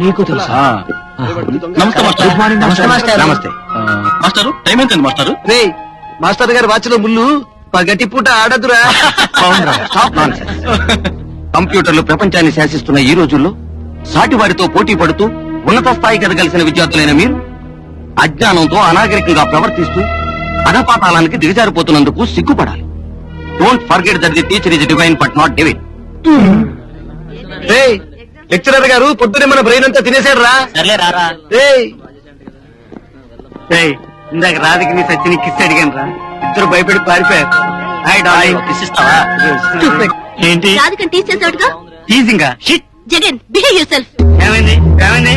నీకు తెలుసా? నమస్తే మాస్టర్. Good morning master. నమస్తే మాస్టారు. టైం ఎంత మాస్టారు? రే మాస్టర్ గారి వాచ్లో ముళ్ళు పగటి పూట ఆడదురా. కంప్యూటర్లు ప్రపంచాన్ని శాసిస్తున్న ఈ రోజుల్లో సాటి వారితో పోటీ పడుతూ ఉన్నత స్థాయికి ఎదగలిసిన విద్యార్థులైన మీరు అజ్ఞానంతో అనాగరికంగా ప్రవర్తిస్తూ అధపాతాళానికి దిగజారిపోతున్నందుకు సిగ్గుపడాలి. Don't forget that the teacher is divine but not divine. రే లెక్చరర్ గారు పొద్దునే మన బ్రెయిన్ అంతా తినేసాడు రా. ఇందాక రాధికి నీ సచ్చిని కిస్ అడిగాను రా. ఇద్దరు భయపడి పారిపోయారు. ఏంటి రాధికని టీచ్ చేసావుగా. టీజింగా? Jagan behave yourself. ఏమైంది ఏమైంది?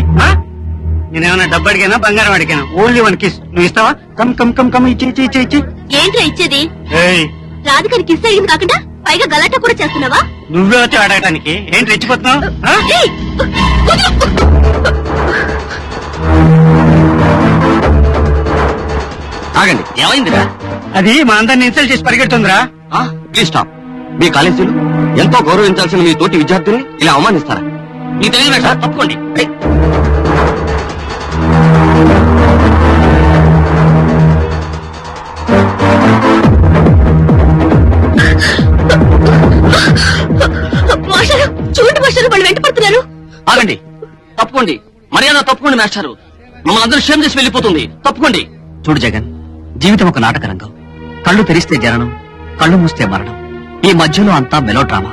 నేనేమన్నా డబ్బు అడిగానా బంగారం అడిగానా? Only one kiss. నువ్వు ఇస్తావా? కమ్ కమ్ కమ్ కమ్ ఇచ్చి ఇచ్చి ఇచ్చి ఇచ్చి. ఏంట్రా ఇచ్చేది? రాధికని కిస్ అయ్యింది కాకుండా పైగా గలాటా కూడా చేస్తున్నావా? నువ్వే వచ్చి అడగటానికి ఏంటి రెచ్చిపోతున్నావు? ఏయ్, ఆగండి, ఏమైందిరా? అది మా అందరిని ఇన్సల్ట్ చేసి పరిగెడుతుందిరా. Please stop. మీ కాలేజీలు ఎంతో గౌరవించాల్సిన మీ తోటి విద్యార్థుల్ని ఇలా అవమానిస్తారా? మీకు తెలియదు సార్, తప్పుకోండి. మాస్టారు చూడండి మాస్టారు, వాళ్ళు వెంట పడుతున్నారు. ఆగండి, తప్పుకోండి. మర్యాద తప్పుకోండి మాస్టారు. మమ్మల్ని అందరూ క్షేమ చేసి వెళ్ళిపోతుంది. తప్పుకోండి. చూడు జగన్, జీవితం ఒక నాటక రంగం. కళ్ళు తెరిస్తే జననం, కళ్ళు మూస్తే మరణం. ఈ మధ్యలో అంతా మెలో డ్రామా.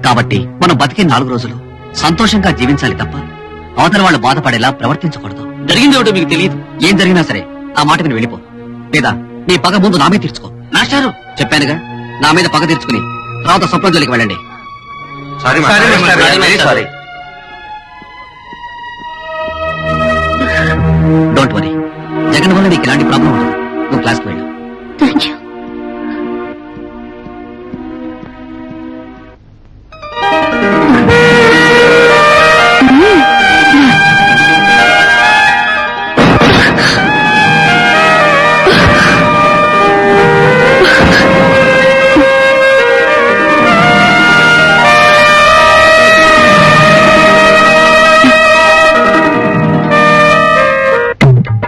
కాబట్టి మనం బతికే 4 రోజులు సంతోషంగా జీవించాలి తప్ప అవతల వాళ్ళు బాధపడేలా ప్రవర్తించకూడదు. జరిగిందేమిటో మీకు తెలియదు. ఏం జరిగినా సరే ఆ మాట విని వెళ్ళిపో. లేదా నీ పగ ముందు నా మీద తీర్చుకో. మాస్టారు చెప్పానుగా, నా మీద పగ తీర్చుకుని తర్వాత స్వప్న జోలికి వెళ్ళండి. డోంట్ వరీ, జగన్ వల్ల నీకు ఎలాంటి ప్రాబ్లం ఉండదు. నువ్వు క్లాస్కి వెళ్ళు. Thank you.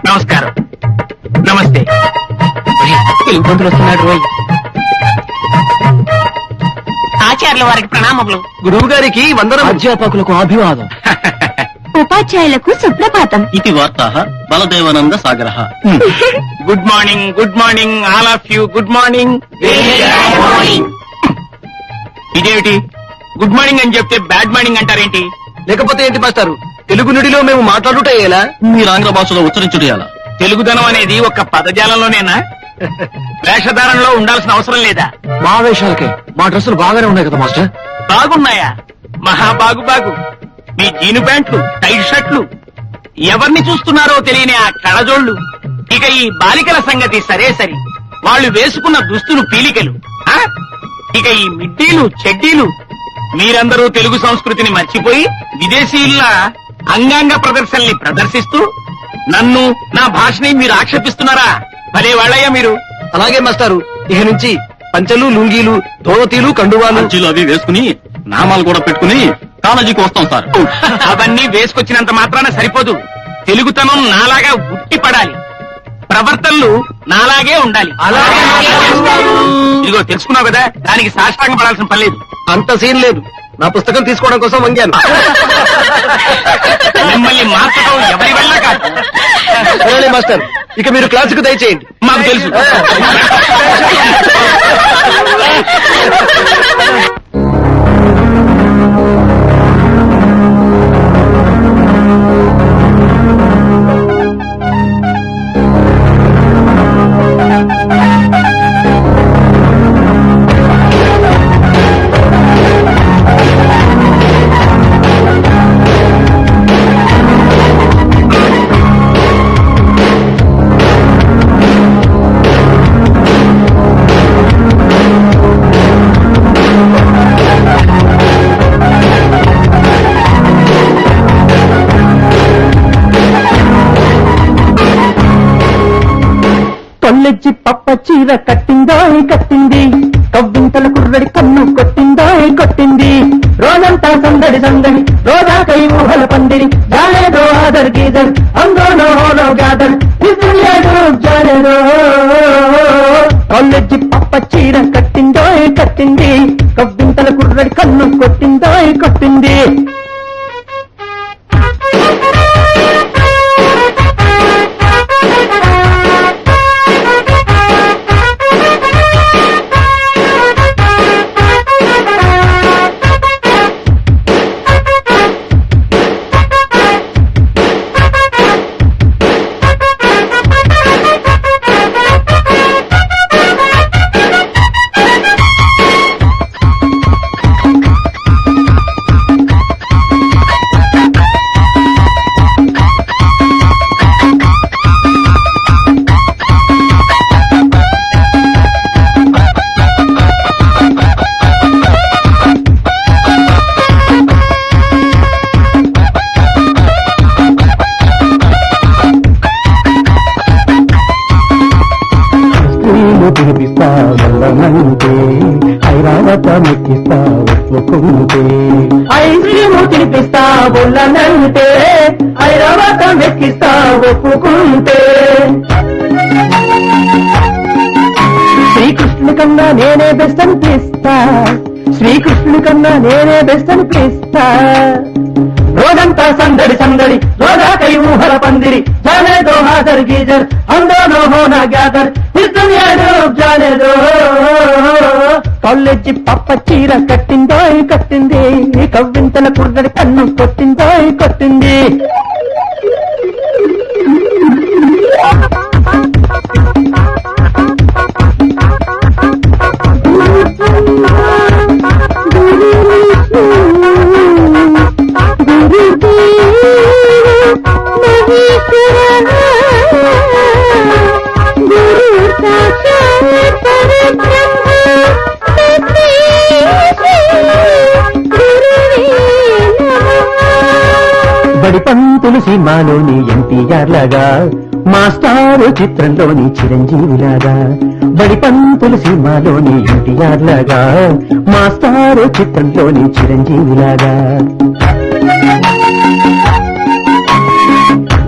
నమస్కారం. నమస్తే. ఇబ్బందులు వస్తున్నాడు రోయ్. ఆచార్యుల వారికి ప్రణామములు. గురువు గారికి వందనం. అధ్యాపకులకు అభివాదం. ఉపాధ్యాయులకు సుప్రభాతం. ఇది వార్త బలదేవానంద సాగర. Good morning, good morning all of you. Good morning. ఇదేమిటి గుడ్ మార్నింగ్ అని చెప్తే బ్యాడ్ మార్నింగ్ అంటారేంటి? లేకపోతే ఏంటి మాస్టారు, తెలుగు నుడిలో మేము మాట్లాడుట ఎలా? మీరు ఆంగ్ల భాషలో ఉచ్చరించుడేయాలా? తెలుగుదనం అనేది ఒక పదజాలంలోనేనా? వేషధారణలో ఉండాల్సిన అవసరం లేదా? మా వేషాలకే మా డ్రెస్సులు బాగానే ఉన్నాయి కదా మాస్టర్. బాగున్నాయా? మహాబాగు బాగు. మీ జీను ప్యాంట్లు, టైట్ షర్ట్లు, ఎవరిని చూస్తున్నారో తెలియని ఆ కళజోళ్లు. ఇక ఈ బాలికల సంగతి సరే సరి. వాళ్ళు వేసుకున్న దుస్తులు పీలికలు. ఇక ఈ మిడ్డీలు, చెడ్డీలు. మీరందరూ తెలుగు సంస్కృతిని మర్చిపోయి విదేశీయుల్లా అంగాంగ ప్రదర్శనల్ని ప్రదర్శిస్తూ నన్ను, నా భాషని మీరు ఆక్షేపిస్తున్నారా? భలే వాళ్ళయ్యా మీరు. అలాగే మాస్టారు, ఇక నుంచి పంచలు, లుంగీలు, ధోవతీలు, కండువాలు మంచిలు అవి వేసుకుని నామాలు కూడా పెట్టుకుని కాలేజీకి వస్తాం సార్. అవన్నీ వేసుకొచ్చినంత మాత్రాన సరిపోదు. తెలుగుతనం నాలాగా ఉట్టి పడాలి. ప్రవర్తనలు నాలాగే ఉండాలి. ఇదిగో తెలుసుకున్నావు కదా, దానికి సాష్టాంగం పడాల్సిన పని లేదు. అంత సీన్ లేదు. నా పుస్తకం తీసుకోవడం కోసం వంగాను. మిమ్మల్ని మార్చడం ఎవరి వల్ల కాదు. సరేలే మాస్టర్, ఇక మీరు క్లాసుకు దయచేయండి. మాకు తెలుసు. కొల్లెచ్చి పప్ప చీర కట్టిందో కట్టింది, కవ్వింతల కుర్రడి కన్ను కొట్టిందో కొట్టింది. రోజంతా సందడి సందడి, రోజాకై ఊహల हादर गीदर हम दोनों होनो गादर इस दुनिया डूब जाने दो కాలేజీ పప్ప చీర కట్టిందోయ్ కట్టింది కవ్వింతల కుర్రడి కన్ను కొట్టిందోయ్ కొట్టింది తినిపిస్తా వల్లనంటే ఐరావత మెక్కిస్తా ఒప్పుకుంటే ఐస్ క్రీము తినిపిస్తా వల్లనంటే ఐరావత మెక్కిస్తా ఒప్పుకుంటే శ్రీకృష్ణుని కన్నా నేనే బెస్ట్ అనిపిస్తా శ్రీకృష్ణుని కన్నా నేనే బెస్ట్ అనిపిస్తా రోజంతా సందడి సందడి రోజా కై ఊహల పందిరి జానే దో హాజర్ గీజర్ అందోనో హోనా గ్యాదర్ జానే దో కాలేజీ పప్ప చీర కట్టిందోయ్ కట్టింది కవ్వింతల కుర్రడి కన్ను కొట్టిందోయ్ కొట్టింది బడి పంతులు సినిమాలోని ఎన్టీఆర్ లాగా మాస్టారు చిత్రంలోని చిరంజీవిలాగా బడి పంతులు సినిమాలోని ఎన్టీఆర్ లాగా మాస్టారు చిత్రంలోని చిరంజీవిలాగా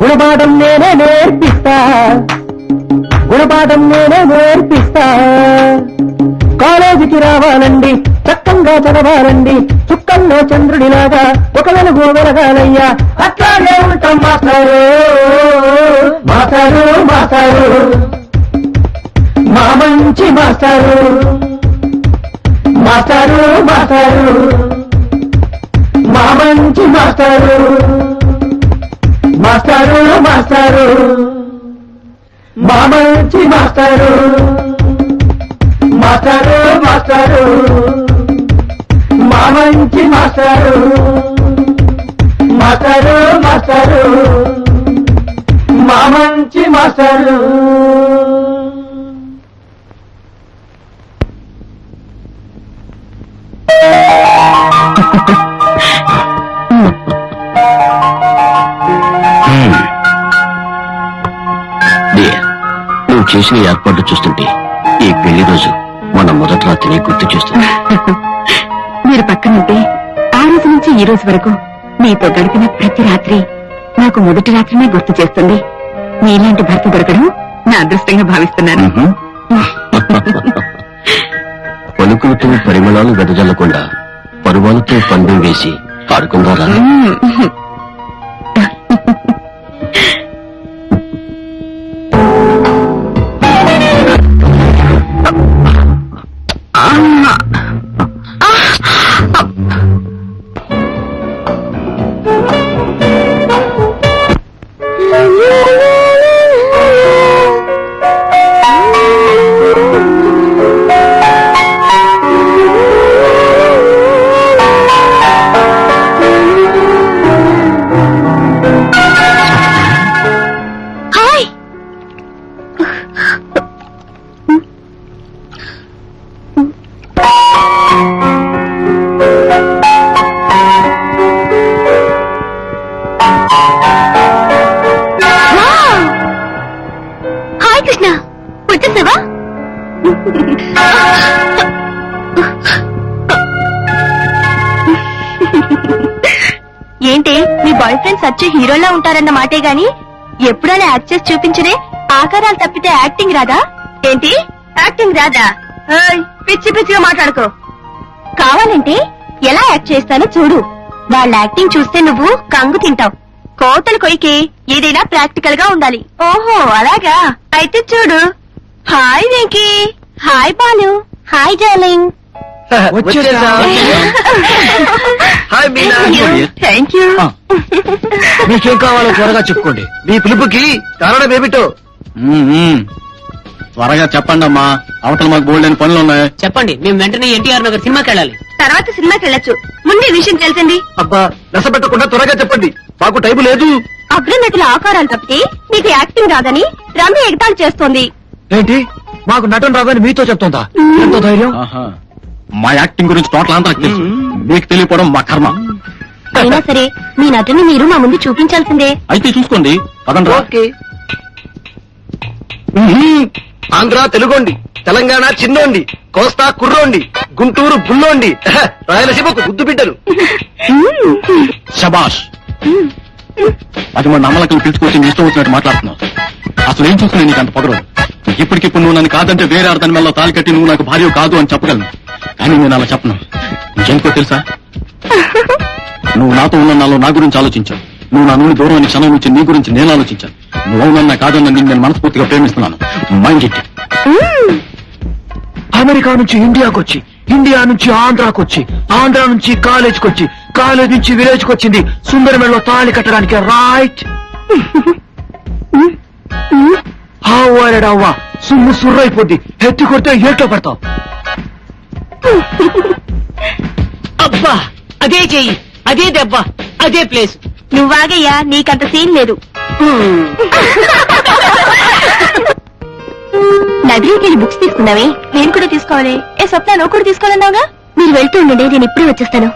గుణపాఠం నేనే నేర్పిస్తా గుణపాఠం నేనే నేర్పిస్తా కాలేజీకి రావాలండి చక్కంగా చదవాలండి చుక్కల్లో చంద్రుడిలాగా ఒక వెలుగు వెలగాలయ్యా అట్లాగే ఉంటాం మాస్టారు మాస్టారు మాస్టారు మా మంచి మాస్టారు మాస్టారు మాస్టారు మా మంచి మాస్టారు మాస్టారు మాస్టారు మా మంచి మాస్టారు మాస్టారు మాస్టారు మా మంచి మాస్టారు మాస్టారు మాస్టారు మా మంచి మాస్టారు నువ్వు చేసిన ఏర్పాట్లు చూస్తుంటే ఈ పెళ్లి రోజు మన మొదటి రాత్రిని గుర్తు చేస్తుంది. మీరు పక్కనుంటే ఆ రోజు నుంచి ఈ రోజు వరకు మీతో గడిపిన ప్రతి రాత్రి నాకు మొదటి రాత్రినే గుర్తు చేస్తుంది. మీలాంటి భర్త దొరకడం నా అదృష్టంగా భావిస్తున్నాను. పలుకులతో పరిమళాలు వెదజల్లకుండా పరువాలతో పందెం వేసి ఆడుకుందారా? మీ బాయ్ ఫ్రెండ్స్ వచ్చే హీరోలా ఉంటారన్న మాటే గాని ఎప్పుడైనా యాక్ట్ చేసి చూపించరే. ఆకారాలు తప్పితే యాక్టింగ్ రాదా ఏంటి? యాక్టింగ్ రాదా? ఏయ్, పిచ్చి పిచ్చిగా మాట్లాడుకో. కావాలంటే ఎలా యాక్ట్ చేస్తానో చూడు. వాళ్ళ యాక్టింగ్ చూస్తే నువ్వు కంగు తింటావు. కోతలు కొయ్యకి ఏదైనా ప్రాక్టికల్ గా ఉండాలి. ఓహో అలాగా, అయితే చూడు. Hi Venky. Hi Balu. Hi darling. వచ్చేసా? హాయ్ మీనా. Thank you. మీకేం కావాలో త్వరగా చెప్పుకోండి. మీ పిలుపుకి కారణం ఏమిటో త్వరగా చెప్పండి అమ్మా, అవతల మాకు బోల్డెన్ పనులు ఉన్నాయి. చెప్పండి, మేము వెంటనే ఎన్టీఆర్ నగర్ సినిమాకి వెళ్ళాలి. తర్వాత సినిమాకి వెళ్ళొచ్చు. ముందు ఈ విషయం తెలిసింది. అబ్బా నసపెట్టకుండా త్వరగా చెప్పండి, మాకు టైం లేదు. అగ్రనటుల ఆకారాలు తప్పితే నీకు యాక్టింగ్ రాదని రమ్య ఎగతాళి చేస్తోంది. ఏంటి? మాకు నటన రాదని మీతో చెప్తుందా? ఎంతో ధైర్యం. ఆహా. మా యాక్టింగ్ గురించి టోటల్ అంతా నాకు తెలుసు, మీకు తెలియపోవడం మా కర్మ. అయినా సరే మీ నటుని మీరు మా ముందు చూపించాల్సిందే. అయితే చూసుకోండి, పదండి రా. ఓకే. ఆంధ్ర తెలుగోండి, తెలంగాణ చిన్నోండి, కోస్తా కుర్రోండి, గుంటూరు బుల్లోండి, రాయలసీమకు గుద్దు బిడ్డలు. శబాష్. అది మన నమ్మలకలు పిలుచుకొచ్చి నీ ఇష్టం వచ్చినట్టు మాట్లాడుతున్నావు. అసలు ఏం చూస్తున్నావు నీకు అంత పొగరు? ఇప్పటికిప్పుడు నువ్వు నన్ను కాదంటే వేరే అర్థం వల్ల తాలి కట్టి నువ్వు నాకు భార్య కాదు అని చెప్పగలను, కానీ నేను అలా చెప్పను. ఇంకెందుకో తెలుసా, నువ్వు నాతో ఉన్న నాలో నా గురించి ఆలోచించావు. నువ్వు నా నుండి దూరం అని క్షణం నుంచి నీ గురించి నేను ఆలోచించాను. నువ్వు అవునన్నా కాదన్నా నేను మనస్ఫూర్తిగా ప్రేమిస్తున్నాను. Mind it. అమెరికా నుంచి ఇండియాకి వచ్చి, ఇండియా నుంచి ఆంధ్రాకి వచ్చి, ఆంధ్రా నుంచి కాలేజ్కి వచ్చి, కాలేజ్ నుంచి విలేజ్ కి వచ్చింది సుందరమెడలో తాళి కట్టడానికి. రైట్? అవ్వా సుమ్ము సుర్రైపోద్ది. ఎత్తి కొడితే ఏట్లో పడతావు. అబ్బా, అదే చెయ్యి, అదే దెబ్బ, అదే ప్లేస్. నువ్వాగయ్యా, నీకంత సీన్ లేదు. లైబ్రరీకి వెళ్ళి బుక్స్ తీసుకున్నావే, నేను కూడా తీసుకోవాలి. ఏ స్వప్న, నువ్వు కూడా తీసుకోవాలన్నావుగా? మీరు వెళ్తూ ఉండండి, నేను ఇప్పుడే వచ్చేస్తాను.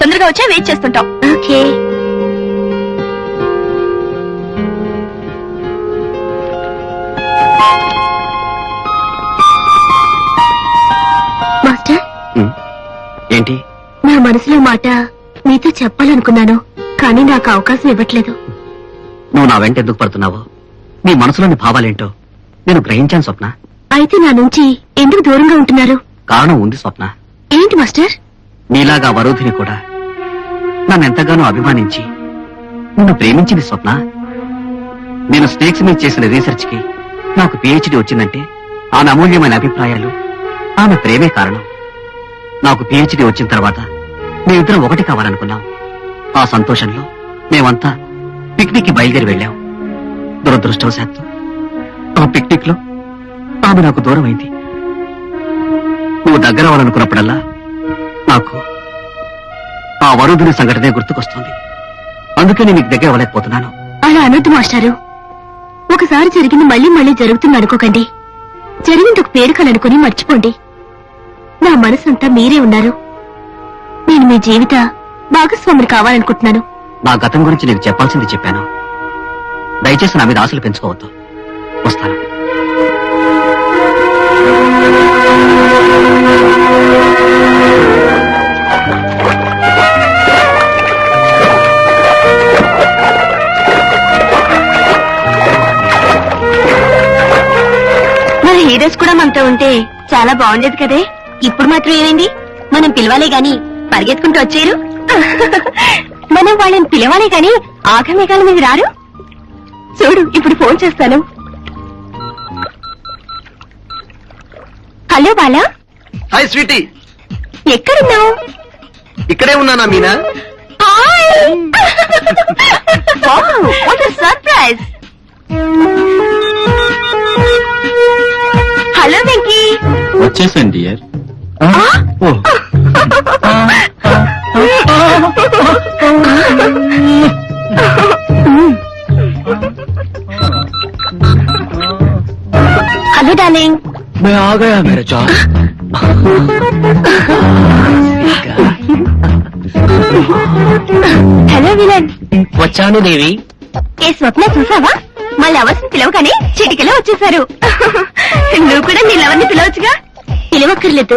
తొందరగా వచ్చా వెయిట్ చేస్తుంటాం. ఓకే. మాస్టర్, ఏంటి? నా మనసులో మాట మీతో చెప్పాలనుకున్నాను, కానీ నాకు అవకాశం ఇవ్వట్లేదు. నువ్వు నా వెంట ఎందుకు పడుతున్నావో, నీ మనసులోని భావాలేంటో నేను గ్రహించాను స్వప్న. అయితే నా నుంచి ఎందుకు దూరంగా ఉంటున్నారు? కారణం ఉంది స్వప్న. ఏంటి మాస్టర్? నీలాగా వరోధిని కూడా నన్ను ఎంతగానో అభిమానించి నిన్ను ప్రేమించింది స్వప్న. నేను స్నేక్స్ మీద చేసిన రీసెర్చ్ కి నాకు పిహెచ్డి వచ్చిందంటే ఆమె అమూల్యమైన అభిప్రాయాలు, ఆమె ప్రేమే కారణం. నాకు పిహెచ్డి వచ్చిన తర్వాత మేమిద్దరం ఒకటి కావాలనుకున్నాం. ఆ సంతోషంలో మేమంతా పిక్నిక్ కి బయలుదేరి వెళ్ళాం. దురదృష్టవశాత్తు ఆ పిక్నిక్ లో ఆమె నాకు దూరం అయింది. నువ్వు దగ్గర అవ్వాలనుకున్నప్పుడల్లా నాకు ఆ వరుదిని సంఘటనే గుర్తుకొస్తుంది. అందుకే నేను నీకు దగ్గర అవ్వలేకపోతున్నాను. అలా అనొద్దు మాస్టారు. ఒకసారి జరిగింది మళ్ళీ మళ్ళీ జరుగుతుంది అనుకోకండి. జరిగింది ఒక పేరుకలనుకుని మర్చిపోండి. నా మనసంతా మీరే ఉన్నారు. నేను మీ జీవిత భాగస్వామిని కావాలనుకుంటున్నాను. నా గతం గురించి నీకు చెప్పాల్సింది చెప్పాను. దయచేసి నా మీద ఆశలు పెంచుకోవద్దు. వస్తాను. మన హీరోస్ కూడా మనతో ఉంటే చాలా బాగుండేది కదే. ఇప్పుడు మాత్రం ఏమైంది? మనం పిలవాలే గాని పరిగెత్తుకుంటూ వచ్చారు. మనం వాళ్ళని పిలవాలే గాని ఆగమేఘాల మీద రారు. చూడు, ఇప్పుడు ఫోన్ చేస్తాను. హలో బాలా. Hi sweetie. ఎక్కడున్నావు? ఇక్కడే ఉన్నానా మీనా? సర్ప్రైజ్. హలో వెంకీ. వచ్చేసాను డియర్. Hello darling. मैं आ गया मेरे जान. Hello villain. వచ్చాను దేవి. ఏ స్వప్న చూసావా? మళ్ళీ అవసరం పిలవగానే చిటికలో వచ్చేసారు. నువ్వు కూడా నీ లవర్ని పిలవచ్చుగా. పిలవక్కర్లేదు,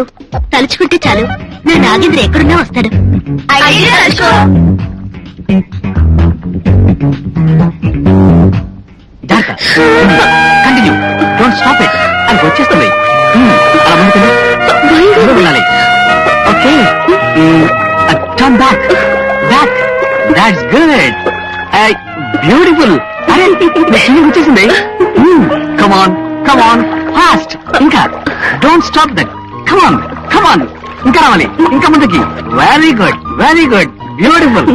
తలుచుకుంటే చాలు నా నాగేంద్ర ఎక్కడున్నా వస్తాడు. Continue, don't stop it. అది వచ్చేస్తుంది. అలా ముందుకెళ్ళు. దూరం వెళ్ళాలి. Okay, turn back, back. That's good, beautiful. అరే వచ్చేసింది. కమాన్ కమాన్, ఫాస్ట్. ఇంకా డోంట్ స్టాప్ దట్. కమాన్ కమాన్, ఇంకా రావాలి, ఇంకా ముందుకి. Very good, very good, beautiful.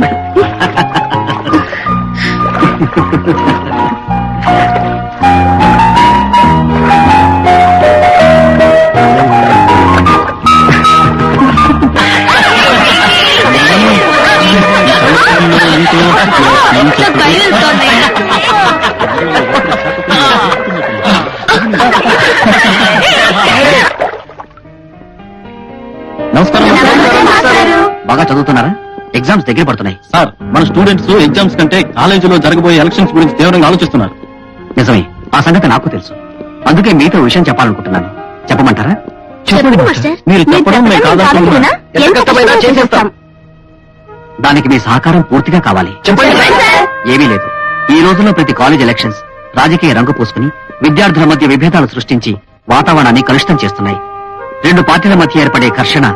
నమస్కారం. బాగా చదువుతున్నారా? ఎగ్జామ్స్ దగ్గర పడుతున్నాయి. సార్, మన స్టూడెంట్స్ ఎగ్జామ్స్ కంటే కాలేజీలో జరగబోయే ఎలక్షన్స్ గురించి తీవ్రంగా ఆలోచిస్తున్నారు. నిజమే, ఆ సంగతి నాకు తెలుసు. అందుకే మీతో విషయం చెప్పాలనుకుంటున్నాను. చెప్పమంటారా? చెప్పండి మాస్టర్. మీరు చెప్పడం మేము కాదనుకుంటున్నా. ఎంత కష్టమైనా చేసేస్తాం. దానికి మీ సహకారం పూర్తిగా కావాలి. చెప్పండి సార్. ఏమీ లేదు. ఈ రోజుల్లో ప్రతి కాలేజ్ ఎలక్షన్స్ రాజకీయ రంగు పూసుకుని విద్యార్థుల మధ్య విభేదాలు సృష్టించి వాతావరణాన్ని కలుషితం చేస్తున్నాయి. రెండు పార్టీల మధ్య ఏర్పడే ఘర్షణ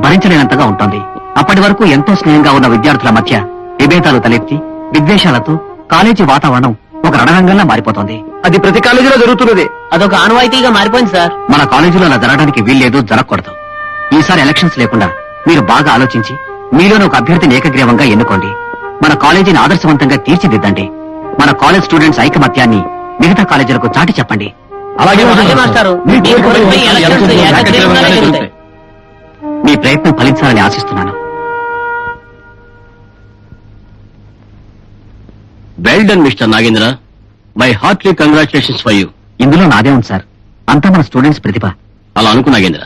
భరించలేనంతగా ఉంటుంది. అప్పటి వరకు ఎంతో స్నేహంగా ఉన్న విద్యార్థుల మధ్య విభేదాలు తలెత్తి విద్వేషాలతో కాలేజీ వాతావరణం ఒక రణరంగంలా మారిపోతోంది. అది ప్రతి కాలేజీలో జరుగుతున్నది. అదొక ఆనవాయితీగా మారిపోయింది సార్. మన కాలేజీలో అలా జరగడానికి వీల్లేదు, జరగకూడదు. ఈసారి ఎలక్షన్స్ లేకుండా మీరు బాగా ఆలోచించి మీలోని ఒక అభ్యర్థిని ఏకగ్రీవంగా ఎన్నుకోండి. మన కాలేజీని ఆదర్శవంతంగా తీర్చిదిద్దండి. మన కాలేజ్ స్టూడెంట్స్ ఐకమత్యాన్ని మిగతా కాలేజీలకు చాటి చెప్పండి. అలాగే మాస్టారు. మీ మీ కోరికపై ఎలక్షన్స్ ఏకగ్రీవంగానే జరుగుతాయి. మీ ప్రయత్నం ఫలించాలని ఆశిస్తున్నాను. Well done mister Nagendra. My heartly congratulations for you. ఇందులో నాదే ఉంది సార్. అంతా మన స్టూడెంట్స్ ప్రతిభ. అలా అనుకు నాగేంద్ర.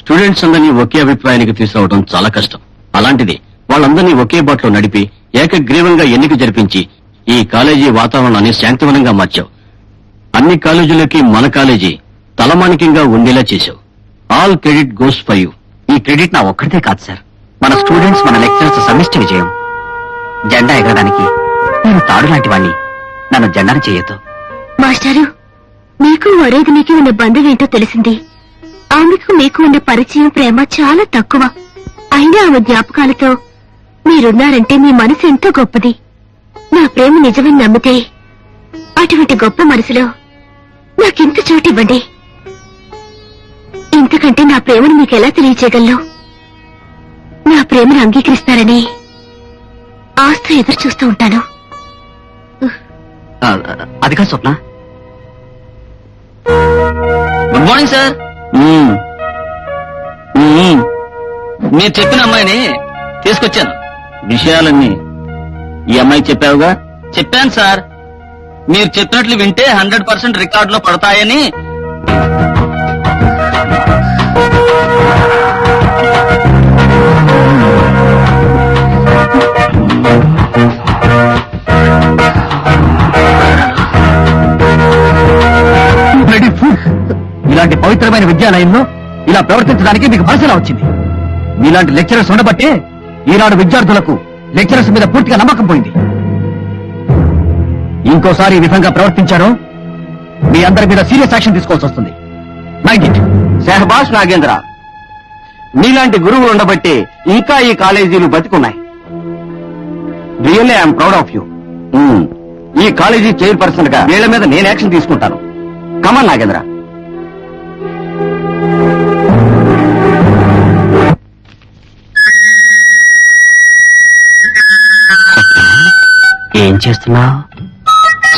స్టూడెంట్స్ అందరినీ ఒకే అభిప్రాయానికి తీసుకురావడం చాలా కష్టం. అలాంటిది వాళ్ళందరినీ ఒకే బాటలో నడిపి ఏకగ్రీవంగా ఎన్నిక జరిపించి ఈ కాలేజీ వాతావరణాన్ని శాంతివనంగా మార్చావు. అన్ని కాలేజీలకి మన కాలేజీ తలమానికంగా ఉండేలా చేశావు. All credit goes for you. ఈ క్రెడిట్ నా ఒక్కడితే కాదు సార్, మన స్టూడెంట్స్ మన లెక్చరర్స్ సమిష్టి విజయం. జెండా ఎగరడానికి నేను తాడు లాంటి వాణ్ణి. నన్ను జెండాను చేయొద్దు. మాస్టారు, మీకు వరేదినికి ఉన్న బంధం ఏంటో తెలిసింది. ఆమెకు మీకు ఉన్న పరిచయం, ప్రేమ చాలా తక్కువ. అయినా ఆమె జ్ఞాపకాలతో మీరున్నారంటే మీ మనసు ఎంతో గొప్పది. నా ప్రేమ నిజమని నమ్మితే అటువంటి గొప్ప మనసులో నాకెంత చోటు ఇవ్వండి. ఇంతకంటే నా ప్రేమను మీకు ఎలా తెలియచేయగలను? నా ప్రేమను అంగీకరిస్తారని ఆస్తో ఎదురు చూస్తూ ఉంటాను. అది కాదు స్వప్న. Good morning sir. మీరు చెప్పిన అమ్మాయిని తీసుకొచ్చాను. విషయాలన్నీ ఈ అమ్మాయి చెప్పావుగా? చెప్పాను సార్. మీరు చెప్పినట్లు వింటే 100% రికార్డులో పడతాయని. ఇలాంటి పవిత్రమైన విద్యాలయంలో ఇలా ప్రవర్తించడానికి మీకు మనసులా వచ్చింది. మీలాంటి లెక్చరర్స్ ఉండబట్టే ఈనాడు విద్యార్థులకు లెక్చరర్స్ మీద పూర్తిగా నమ్మకం పోయింది. ఇంకోసారి ఈ విధంగా ప్రవర్తించారో మీ అందరి మీద సీరియస్ యాక్షన్ తీసుకోవాల్సి వస్తుంది. Mind it. శహబాష్ నాగేంద్ర, మీలాంటి గురువులు ఉండబట్టే ఇంకా ఈ కాలేజీలు బతికున్నాయి. Really I'm proud of you. ఈ కాలేజీ చైర్పర్సన్ గా వీళ్ల మీద నేను యాక్షన్ తీసుకుంటాను. కమన్ నాగేంద్ర. ఏం చేస్తున్నావు?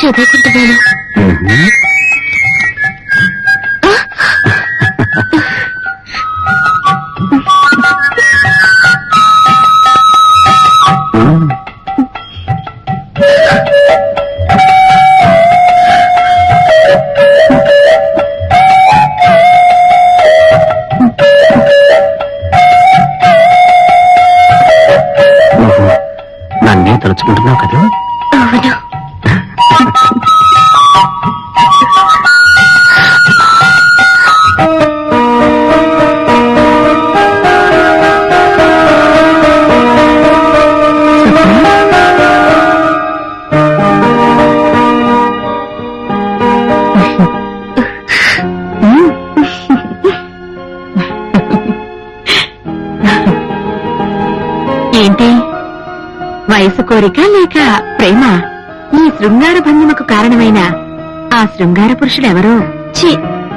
చదువుకుంటున్నాను. నన్నే తలుచుకుంటున్నావు కదా? అవును. వయసు కోరిక లేక ప్రేమ? ఈ శృంగార భంగిమకు కారణమైన ఆ శృంగార పురుషుడెవరో?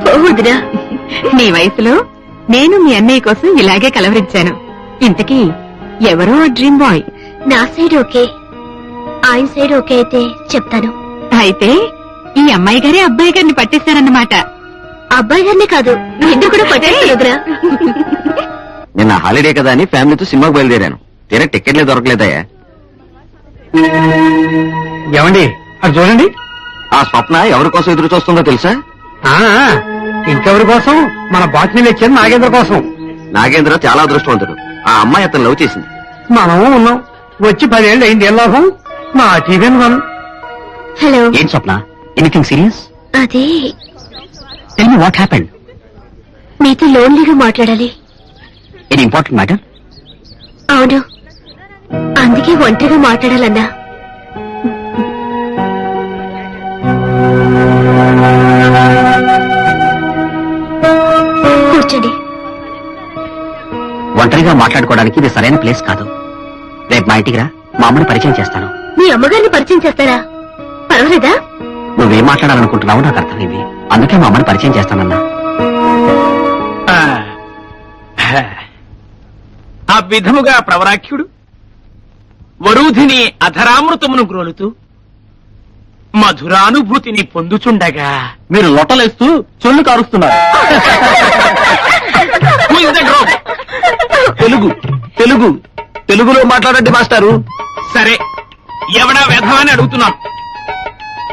పోవుదురా, నీ వయసులో నేను మీ అన్నయ్య కోసం ఇలాగే కలవరించాను. ఇంతకీ ఎవరో ఆ డ్రీమ్ బాయ్? నా సైడ్ ఓకే, ఆయన సైడ్ ఓకే అయితే చెప్తాను. అయితే ఈ అమ్మాయి గారే అబ్బాయి గారిని పట్టేశారన్నమాట. అబ్బాయి గారిని కాదు, నిన్ను కూడా పట్టేయలేదురా. నిన్న హాలిడే కదా అని ఫ్యామిలీతో సినిమాకి బయలుదేరాను. తీరా టికెట్లే దొరకలేదయ్యా. ఏమండి అది చూడండి. ఆ స్వప్న ఎవరి కోసం ఎదురు చూస్తుందో తెలుసా? ఇంకెవరి కోసం? మన బాటిని వచ్చేది నాగేంద్ర కోసం. నాగేంద్ర చాలా అదృష్టవంతుడు. ఆ అమ్మాయి అతను లవ్ చేసింది. మనము ఉన్నాం, వచ్చి 10 ఏళ్ళు అయింది. ఏం లాభం? మా టీవీ హలో, ఏం స్వప్న, ఎనీథింగ్ సీరియస్? అది టెల్ మీ వాట్ హ్యాపెండ్. మీతో లోన్లీగా మాట్లాడాలి. Any important matter? అవును, అందుకే ఒంటరిగా మాట్లాడాలన్నా. కూర్చోండి. ఒంటరిగా మాట్లాడుకోవడానికి ఇది సరైన ప్లేస్ కాదు. రేపు మా ఇంటికి రా, మా అమ్మని పరిచయం చేస్తాను. మీ అమ్మగారిని పరిచయం చేస్తారా? పర్వాలేదా? నువ్వేం మాట్లాడాలనుకుంటున్నావో నాకు అర్థమైంది. అందుకే మా అమ్మని పరిచయం చేస్తానన్నా. ఆ విధముగా ప్రవరాఖ్యుడు వరూధిని అధరామృతమును గ్రోలుతూ మధురానుభూతిని పొందుచుండగా మీరు లొట్టలేస్తూ చొల్లు కారుస్తున్నారు. Who is that rogue? Telugu Telugu తెలుగులో మాట్లాడండి మాస్టారు. సరే, ఎవడా వెధవని అడుగుతున్నాం.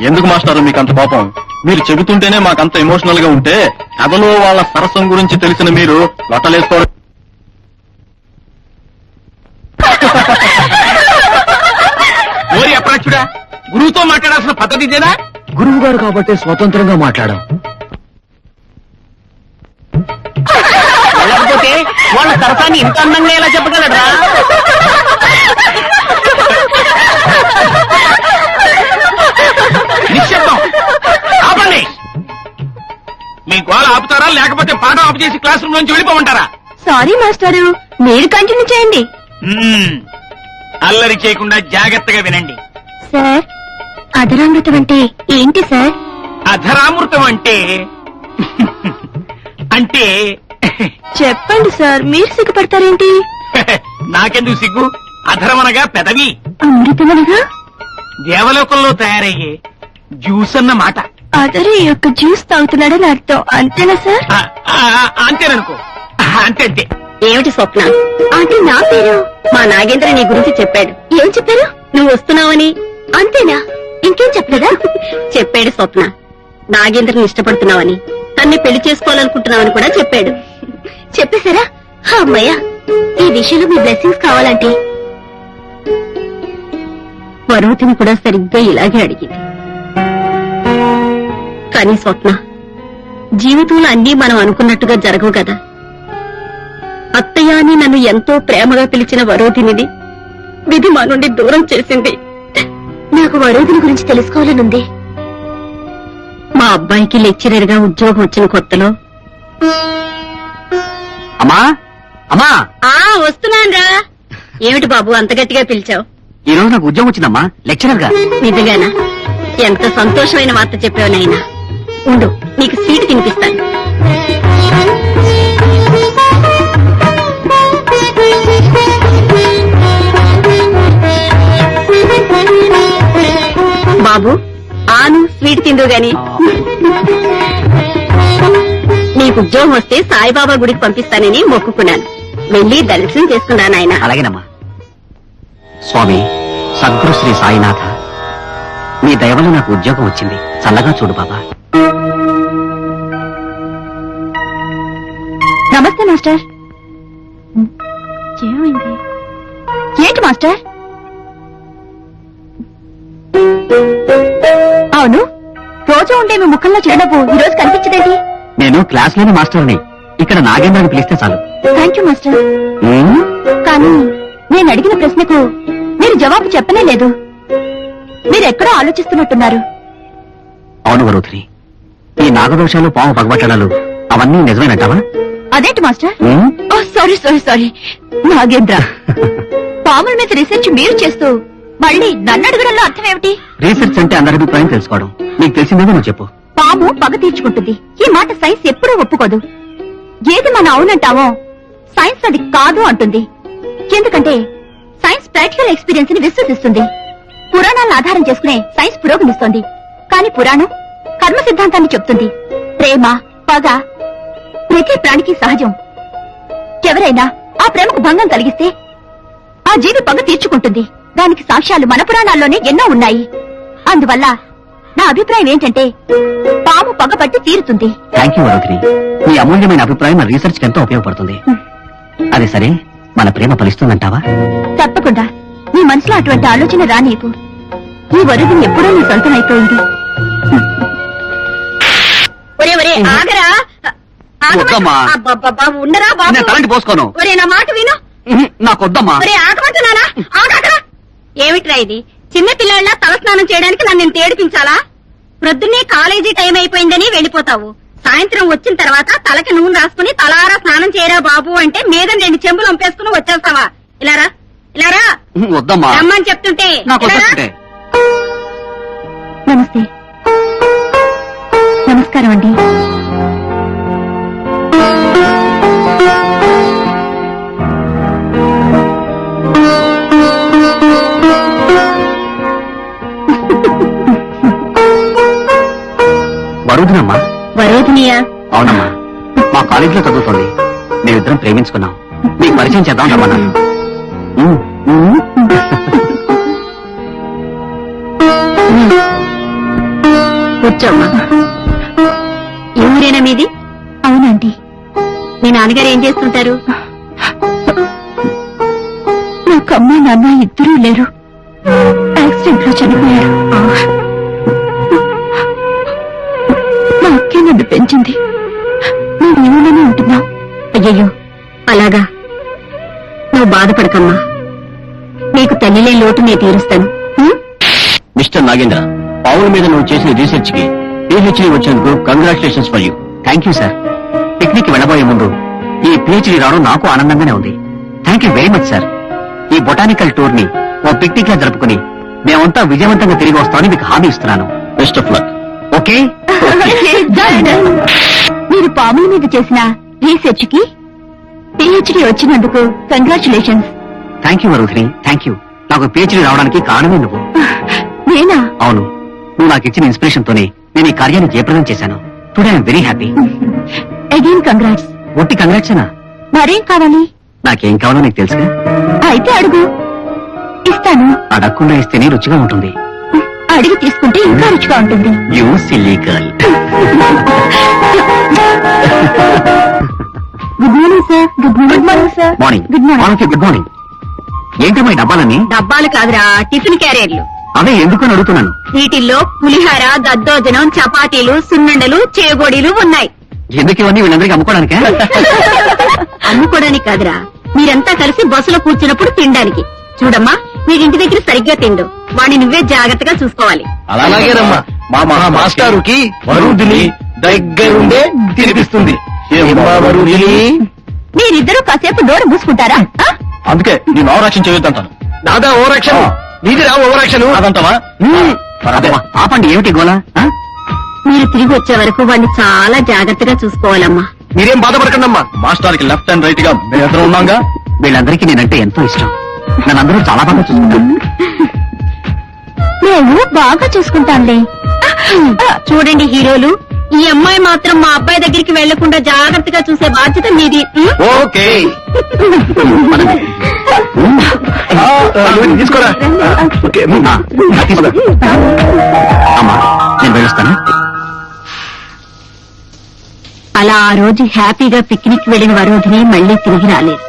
ఎందుకు మాస్టారు మీకు అంత కోపం? మీరు చెబుతుంటేనే మాకంత ఎమోషనల్ గా ఉంటే కథలో వాళ్ళ సరసం గురించి తెలిసిన మీరు లొట్టలేసుకోవడం. ఓరి అప్రాచ్యుడా, గురువుతో మాట్లాడాల్సిన పద్ధతి ఇదేనా? గురువు గారు కాబట్టి స్వతంత్రంగా మాట్లాడాం. లేకపోతే వాళ్ళ సరసాన్ని ఇంత అందంగా ఎలా చెప్పగలరా? నిశ్శబ్దం, ఆపండి. మీ గోల ఆపుతారా లేకపోతే పాఠం ఆపు చేసి క్లాస్ రూమ్ నుంచి వెళ్ళిపోమంటారా? సారీ మాస్టారు, మీరు కంటిన్యూ చేయండి. అల్లరి చేయకుండా జాగ్రత్తగా వినండి. సార్, అధరామృతం అంటే ఏంటి సార్? అధరామృతం అంటే అంటే చెప్పండి సార్, మీరు సిగ్గుపడతారేంటి? నాకెందుకు సిగ్గు? అధరమనగా పెదవి, అమృతమనగా దేవలోకంలో తయారయ్యే జ్యూస్ అన్న మాట. అదరే యొక్క జ్యూస్ తాగుతున్నాడని అర్థం, అంతేనా సార్? అంతేననుకో, అంతే అంతే. ఏమిటి స్వప్న? అంటే నా పేరు మా నాగేంద్ర నీ గురించి చెప్పాడు. ఏం చెప్పారు? నువ్వు వస్తున్నావని. అంతేనా? ఇంకేం చెప్పలేదా? చెప్పాడు స్వప్న, నాగేంద్రని ఇష్టపడుతున్నావని, తన్ని పెళ్లి చేసుకోవాలనుకుంటున్నావని కూడా చెప్పాడు. చెప్పేశారా? అమ్మయ్యా, ఈ విషయంలో మీ బ్లెస్సింగ్స్ కావాలంటే. వరుతిని కూడా సరిగ్గా ఇలాగే అడిగింది. కానీ స్వప్న, జీవితంలో అన్నీ మనం అనుకున్నట్టుగా జరగవు కదా. అత్తయ్య అని నన్ను ఎంతో ప్రేమగా పిలిచిన వరోధినిది విధి మా నుండి దూరం చేసింది. నాకు వరోధిని గురించి తెలుసుకోవాలనుంది. మా అబ్బాయికి లెక్చరర్ గా ఉద్యోగం వచ్చిన కొత్తలో. అమ్మా అమ్మా, వస్తున్నాన్రా. ఏమిటి బాబు అంత గట్టిగా పిలిచావు? ఈ రోజు నాకు ఉద్యోగం వచ్చిందమ్మా, లెక్చరర్ గా. నిజంగానా? ఎంత సంతోషమైన వార్త చెప్పావు నాయనా. ఉండు, నీకు స్వీట్ తినిపిస్తాను. బాబు, ఆను స్వీట్ తిందు గాని. నీకు ఉద్యోగం వస్తే సాయిబాబా గుడికి పంపిస్తానని మొక్కుకున్నాను. వెళ్ళి దర్శనం చేసుకున్నాను ఆయన. అలాగేనమ్మా. స్వామి సద్గురు శ్రీ సాయినాథ, మీ దయవల్ల నాకు ఉద్యోగం వచ్చింది. చల్లగా చూడు బాబా. నమస్తే మాస్టర్. ఏమైంది? ఏంటి మాస్టర్? అవును, రోజు ఉండే మీ ముఖంలో చిరునవ్వు ఈ రోజు కనిపించదేంటి? నేను క్లాస్ లోని మాస్టర్ని. ఇక్కడ నాగేంద్రని పిలిస్తే చాలు. Thank you master. కానీ నేను అడిగిన ప్రశ్నకు మీరు జవాబు చెప్పనే లేదు. మీరెక్కడో ఆలోచిస్తున్నట్టున్నారు. అవును వరుధిని, ఈ నాగదోషాలు, పాము పగబట్టడాలు అవన్నీ నిజమేనంటావా? అదేంటి మాస్టర్? ఓ సారీ సారీ సారీ, నాగేంద్ర. పాముల మీద రీసెర్చ్ మీరు చేస్తూ మళ్ళీ నన్ను అడగడంలో అర్థం ఏమిటి? రీసెర్చ్ అంటే అందరి అభిప్రాయం తెలుసుకోవడం. నీకు తెలిసిందేదో నువ్వు చెప్పు. పాము పగ తీర్చుకుంటుంది. ఈ మాట సైన్స్ ఎప్పుడూ ఒప్పుకోదు. ఏది మనం అవునంటామో సైన్స్ అది కాదు అంటుంది. ఎందుకంటే సైన్స్ ప్రాక్టికల్ ఎక్స్పీరియన్స్ ని విశ్వసిస్తుంది. పురాణాలను ఆధారం చేసుకునే సైన్స్ పురోగమిస్తోంది. కానీ పురాణం కర్మ సిద్ధాంతాన్ని చెప్తుంది. ప్రేమ పగ ప్రతి ప్రాణికి సహజం. ఎవరైనా ఆ ప్రేమకు భంగం కలిగిస్తే ఆ జీవి పగ తీర్చుకుంటుంది. దానికి సాక్ష్యాలు మన పురాణాల్లోనే ఎన్నో ఉన్నాయి. అందువల్ల నా అభిప్రాయం ఏంటంటే పాము పగ పట్టి తీరుతుంది. Thank you Varudhini. నీ అమూల్యమైన అభిప్రాయం మన రీసెర్చ్ కి ఎంతో ఉపయోగపడుతుంది. అది సరే, మన ప్రేమ ఫలిస్తుందంటావా? తప్పకుండా. నీ మనసులో అటువంటి ఆలోచన రానీకు. ఈ వరుదిని ఎప్పుడో నీ సొంతం అయిపోయింది. ఆగరా వద్దమ్మా. ఉండరా నేను తలంటి పోసుకోను. ఒరే నా మాట విను. నాకొద్దమ్మా. ఒరే ఆగమంటున్నానా? ఆగరా. ఏమిట్రా ఇది? చిన్న పిల్లల్లా తలస్నానం చేయడానికి నన్ను తేడిపించాలా? ప్రొద్దున్నే కాలేజీ టైం అయిపోయిందని వెళ్ళిపోతావు. సాయంత్రం వచ్చిన తర్వాత తలకి నూనె రాసుకుని తలారా స్నానం చేయరా బాబు అంటే మీద 2 చెంబులు వంపేసుకుని వచ్చేస్తావా? ఇలారా ఇలారా. వద్దమ్మా. రమ్మని చెప్తుంటే నాకొద్దంటే. నమస్తే. నమస్కారం అండి. వరుధినమ్మా. వరోధినియా? అవునమ్మా, మా కాలేజీలో చదువుతుంది. మేమిద్దరం ప్రేమించుకున్నాం. నీకు పరిచయం చేద్దాం రమ్మన్నాను. కూర్చోమ్మా. ఏ ఊరేనా మీది? అవునండి. మీ నాన్నగారు ఏం చేస్తుంటారు? నాకు అమ్మ నాన్న ఇద్దరూ లేరు. యాక్సిడెంట్ లో చనిపోయారు. మా అక్కే నన్ను పెంచింది. నేను ఊళ్ళోనే ఉంటున్నాం. అయ్యయ్యో, అలాగా. నువ్వు బాధపడకమ్మా. నీకు తల్లిలే లోటు నేను తీరుస్తాను. మిస్టర్ నాగేంద్ర, పావుల మీద నువ్వు చేసిన రీసెర్చ్ కి పిహెచ్డీ వచ్చినందుకు congratulations for you. Thank you sir. Picnic వెళ్ళబోయే ముందు ఈ పిహెచ్డీ రావడం నాకు ఆనందంగానే ఉంది. Thank you very much sir. ఈ బొటానికల్ టూర్ ని ఓ పిక్నిక్ గా జరుపుకుని మేమంతా విజయవంతంగా తిరిగి వస్తామని మీకు హామీ ఇస్తున్నాను. Best of luck. ఓకే. మీరు పాముల మీద చేసిన రీసెర్చ్ కి పిహెచ్డీ వచ్చినందుకు congratulations. Thank you Varudhini. Thank you. నాకు పిహెచ్డీ రావడానికి కారణమే నువ్వు. నేనా? అవును, నువ్వు నాకు ఇచ్చిన ఇన్స్పిరేషన్ తోనే నేను ఈ కార్యాన్ని జయప్రదం చేశాను. Today I'm very happy. Again congrats. ఒట్టి కంగ్రాట్సేనా? మరేం కావాలి? నాకేం కావాలో నీకు తెలుసుగా. అయితే అడుగు, ఇస్తాను. అడగకుండా ఇస్తేనే రుచిగా ఉంటుంది. అడిగి తీసుకుంటే ఇంకా రుచిగా ఉంటుంది. You silly girl. Good morning sir. Good morning sir. Morning. Good morning. Good morning. ఏంటమ్మా ఈ డబ్బాలన్నీ? డబ్బాలు కాదురా, టిఫిన్ క్యారియర్లు. అవే ఎందుకని అడుగుతున్నాను. వీటిల్లో పులిహార, దద్దోజనం, చపాతీలు, సున్నుండలు, చేగోడీలు ఉన్నాయి. ఎందుకు ఇవన్నీ వీళ్ళందరికీ అమ్ముకోవడానికే? అమ్ముకోవడానికి కాదురా, మీరంతా కలిసి బస్సులో కూర్చున్నప్పుడు తినడానికి. చూడమ్మా, మీరింటి దగ్గర సరిగ్గా తిండు. వాడిని నువ్వే జాగ్రత్తగా చూసుకోవాలి. అలాగేనమ్మా. మా మహా మాస్టారుకి వరుదిని దగ్గరుండే తినిపిస్తుంది. మీరిద్దరూ కాసేపు నోరు మూసుకుంటారా? ఆ? అందుకే నేను ఓవరాక్షన్ చేయొద్దంటాను. దాదా ఓవరాక్షన్ నీది రా. ఓవరాక్షన్ అదంటావా? అబ్బా, ఆపండి. ఏమిటి గోలా? మీరు తిరిగి వచ్చే వరకు వాడిని చాలా జాగ్రత్తగా చూసుకోవాలమ్మా. మీరేం బాధపడకండమ్మా. మాస్టర్కి లెఫ్ట్ అండ్ రైట్ గా మేమిద్దరం ఉన్నాగా. వీళ్ళందరికీ నేనంటే ఎంతో ఇష్టం. నన్నందరూ చాలా బాగా చూసుకుంటాను. నేను బాగా చూసుకుంటానులే. చూడండి హీరోలు, ఈ అమ్మాయి మాత్రం మా అబ్బాయి దగ్గరికి వెళ్లకుండా జాగ్రత్తగా చూసే బాధ్యత మీది. ఓకే. తీసుకోరా. ఓకే. తీసుకో. అమ్మా, నేను వెళ్ళొస్తాను. అలా ఆ రోజు హ్యాపీగా పిక్నిక్ వెళ్లిన వరోధిని మళ్లీ తిరిగి రాలేదు.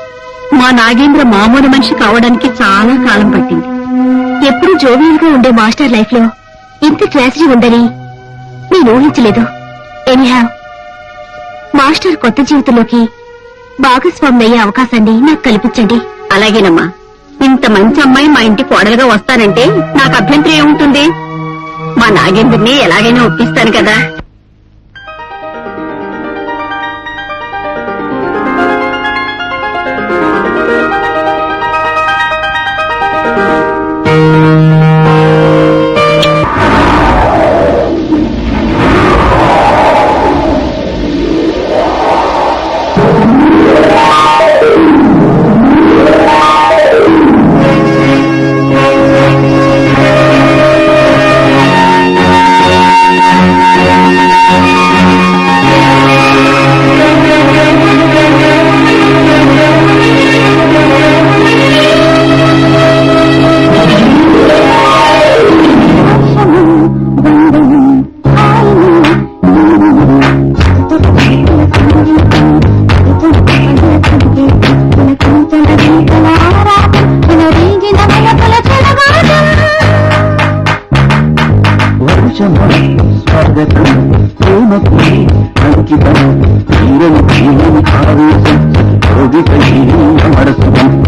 మా నాగేంద్ర మామూలు మనిషి కావడానికి చాలా కాలం పట్టింది. ఎప్పుడు జోవియల్ గా ఉండే మాస్టర్ లైఫ్ లో ఇంత ట్రాజడీ ఉందని నేను ఊహించలేదు. ఎనీహావ్, మాస్టర్ కొత్త జీవితంలోకి భాగస్వామి అయ్యే అవకాశాన్ని నాకు కల్పించండి. అలాగేనమ్మా. ఇంత మంచి అమ్మాయి మా ఇంటి కోడలుగా వస్తానంటే నాకు అభ్యంతరం ఏముంటుంది? మా నాగేంద్రని ఎలాగైనా ఒప్పిస్తాను కదా.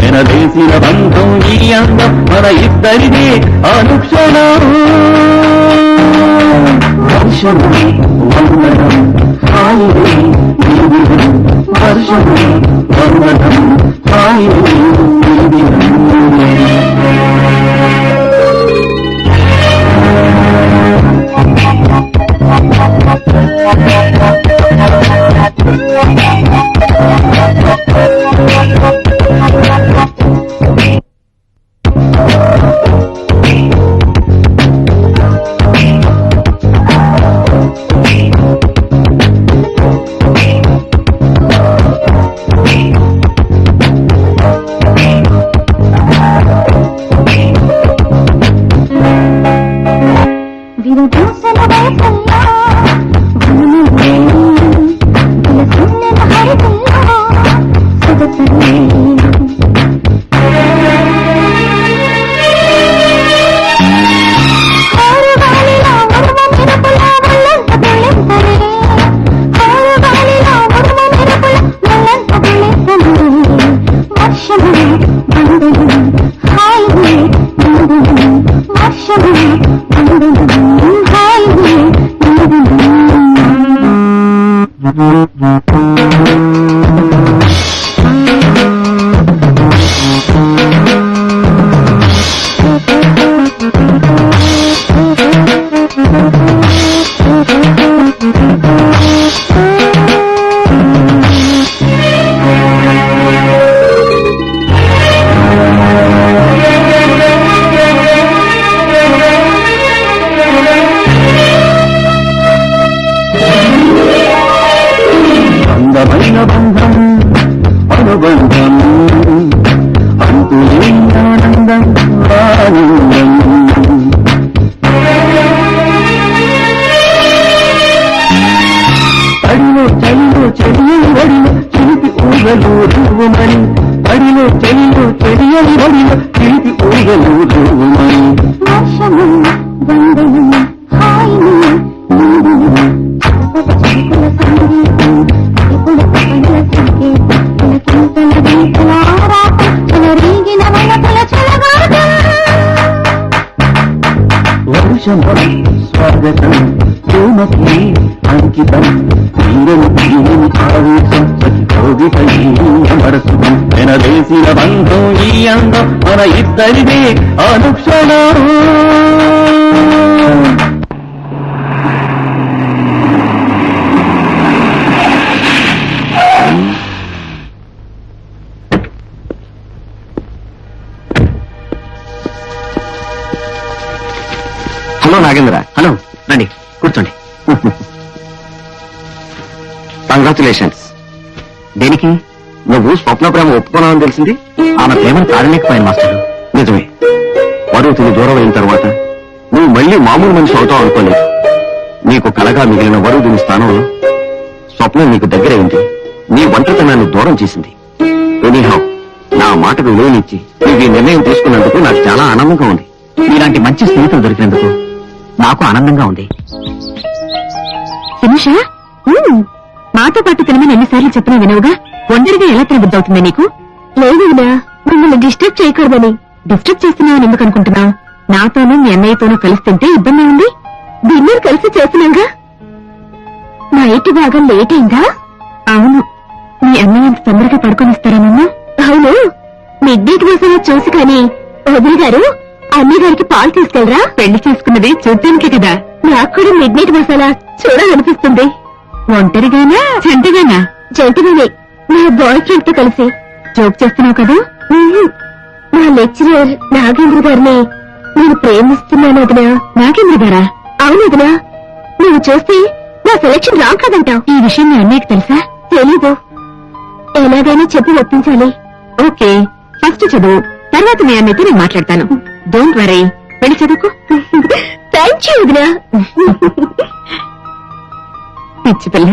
ఎనదేసిన బంధం ఈ అందం మన ఇద్దరిది అనుక్షణం వర్షము వందనం హాయిరే నిదిరం వర్షము వందనం హాయిరే నిదిరం అందమైన బంధం అనుబంధం అంతులేని ఆనందం ఆనందం అడిలో చలిలో చెడియని వడిలో చిలిపి ఊగలు రువ్వమని అడిలో చలిలో చెడియని వడిలో చిలిపి ఊగలు రువ్వమని వర్షము బంధము హాయిని వర్షమం స్వాగతం ప్రేమకి అంకితం తీరని తీరని ఆవేశం సతికోగిపై అమరసుతం ఎనదేసిన బంధం ఈ అందం మన ఇద్దరిదే అనుక్షణం హలో నాగేంద్ర. హలో రండి కూర్చోండి. కంగ్రాచులేషన్స్. దేనికి? నువ్వు స్వప్న ప్రేమ ఒప్పుకున్నావని తెలిసింది. ఆమె ప్రేమను కాదలేకపోయాను మాస్టర్. నిజమే, వరుతిని దూరం అయిన తర్వాత నువ్వు మళ్ళీ మామూలు మనిషి అవుతావు అనుకోలేదు. నీకు కలగా మిగిలిన వరుదిని స్థానంలో స్వప్నం నీకు దగ్గరైంది. నీ ఒంటరితనాన్ని దూరం చేసింది. ఎనీహౌ, నా మాటకు విలువనిచ్చి నీకు ఈ నిర్ణయం తీసుకున్నందుకు నాకు చాలా ఆనందంగా ఉంది. ఇలాంటి మంచి స్నేహితులు దొరికినందుకు నాకు ఆనందంగా ఉంది. శిరీష, మాతో పాటు తినమని ఎన్నిసార్లు చెప్పినా వినవుగా? ఒంటరిగా ఎలా తినబుద్దవుతుంది నీకు? లేదు వినా, మిమ్మల్ని డిస్టర్బ్ చేయకూడదని. డిస్టర్బ్ చేస్తున్నావని ఎందుకు అనుకుంటున్నావు? నాతోనూ మీ అన్నయ్యతోనూ కలిసి తింటే ఇబ్బంది ఉంది. డిన్నర్ కలిసి చేస్తున్నాగా. నైట్ బాగా లేట్ అయిందా? అవును. మీ అన్నయ్య అంత తొందరగా పడుకొనిస్తారా నన్ను? అవును, మిడ్ నైట్ కోసం చూసి కానీ వదిలి గారు అమ్మి గారికి పాలు తీసుకెళ్ళరా? పెళ్లి చేసుకున్నది చూడ్డానికే కదా. నాకు కూడా మిడ్ నైట్ మసాలా చూడాలనిపిస్తుంది. ఒంటరిగానా జంటగానా? జంటగానే, నా బాయ్ ఫ్రెండ్ తో కలిసి. జోక్ చేస్తున్నావు కదా. మా లెక్చరర్ నాగేంద్ర గారిని నేను ప్రేమిస్తున్నాను వదినా. నాగేంద్ర గారా? అవును వదినా, నువ్వు చూస్తే నా సెలక్షన్ రాంగ్ కాదంటావు. ఈ విషయం మీ అన్నయ్యకి తెలుసా? తెలీదు. ఎలాగైనా చెప్పి ఒప్పించాలి. ఓకే, ఫస్ట్ చదువు, తర్వాత మీ అన్నయ్యతో నేను మాట్లాడతాను. డోంట్ వరీ, వెళ్ళి చదువుకో. థ్యాంక్ యూ వదినా. పిచ్చి పిల్ల.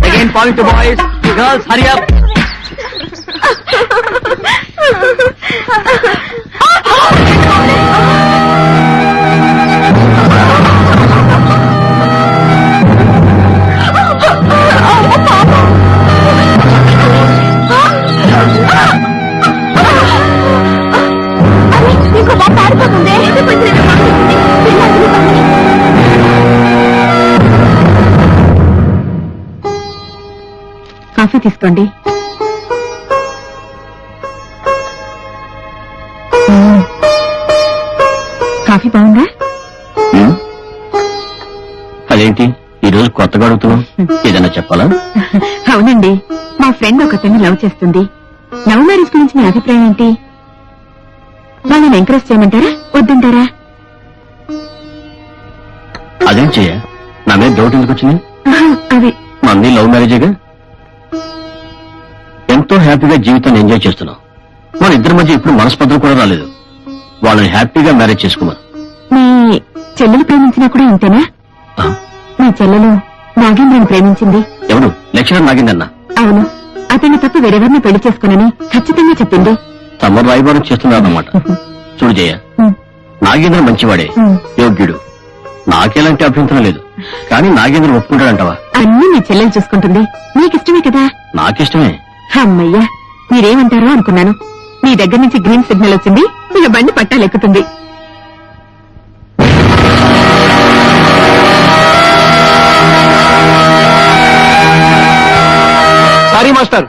Again, point to boys. Girls, hurry up. ఇంకో బాబు పారిపోతుంది. కాఫీ తీసుకోండి. కాఫీ బాగుందా? అదేంటి ఈ రోజు కొత్తగా అడుగుతున్నావు? ఏదైనా చెప్పాలా? అవునండి, మా ఫ్రెండ్ ఒకతన్ని లవ్ చేస్తుంది. లవ్ మ్యారేజ్ గురించి మీ అభిప్రాయం ఏంటి? వాళ్ళని ఎంకరేజ్ చేయమంటారా వద్దంటారా? అదేం చెయ్య, నా మీద డౌట్ ఎందుకు వచ్చింది? అది మంది లవ్ మ్యారేజేగా, ఎంతో హ్యాపీగా జీవితాన్ని ఎంజాయ్ చేస్తున్నాం. మన ఇద్దరి మధ్య ఇప్పుడు మనస్పర్ధలు కూడా రాలేదు. వాళ్ళని హ్యాపీగా మ్యారేజ్ చేసుకోమను. మీ చెల్లెలు ప్రేమించినా కూడా ఇంతేనా? ఆ? మీ చెల్లెలు నాగేంద్రని ప్రేమించింది. ఎవరు? లెక్చరర్ నాగిందన్న. అవును, అతన్ని తప్ప వేరెవరిని పెళ్లి చేసుకోనని ఖచ్చితంగా చెప్పింది. తమ రాయబారం చేస్తున్నారన్నమాట. చూడు జయ, నాగేంద్ర మంచివాడే, యోగ్యుడు, నాకెలాంటి అభ్యంతరం లేదు. కానీ నాగేంద్ర ఒప్పుకుంటాడంటావా? అన్నీ మీ చెల్లెలు చూసుకుంటుంది. నీకిష్టమే కదా? నాకిష్టమే. అమ్మయ్యా, మీరేమంటారో అనుకున్నాను. మీ దగ్గర నుంచి గ్రీన్ సిగ్నల్ వచ్చింది, ఇక బండి పట్టాలెక్కుతుంది. సారీ మాస్టర్,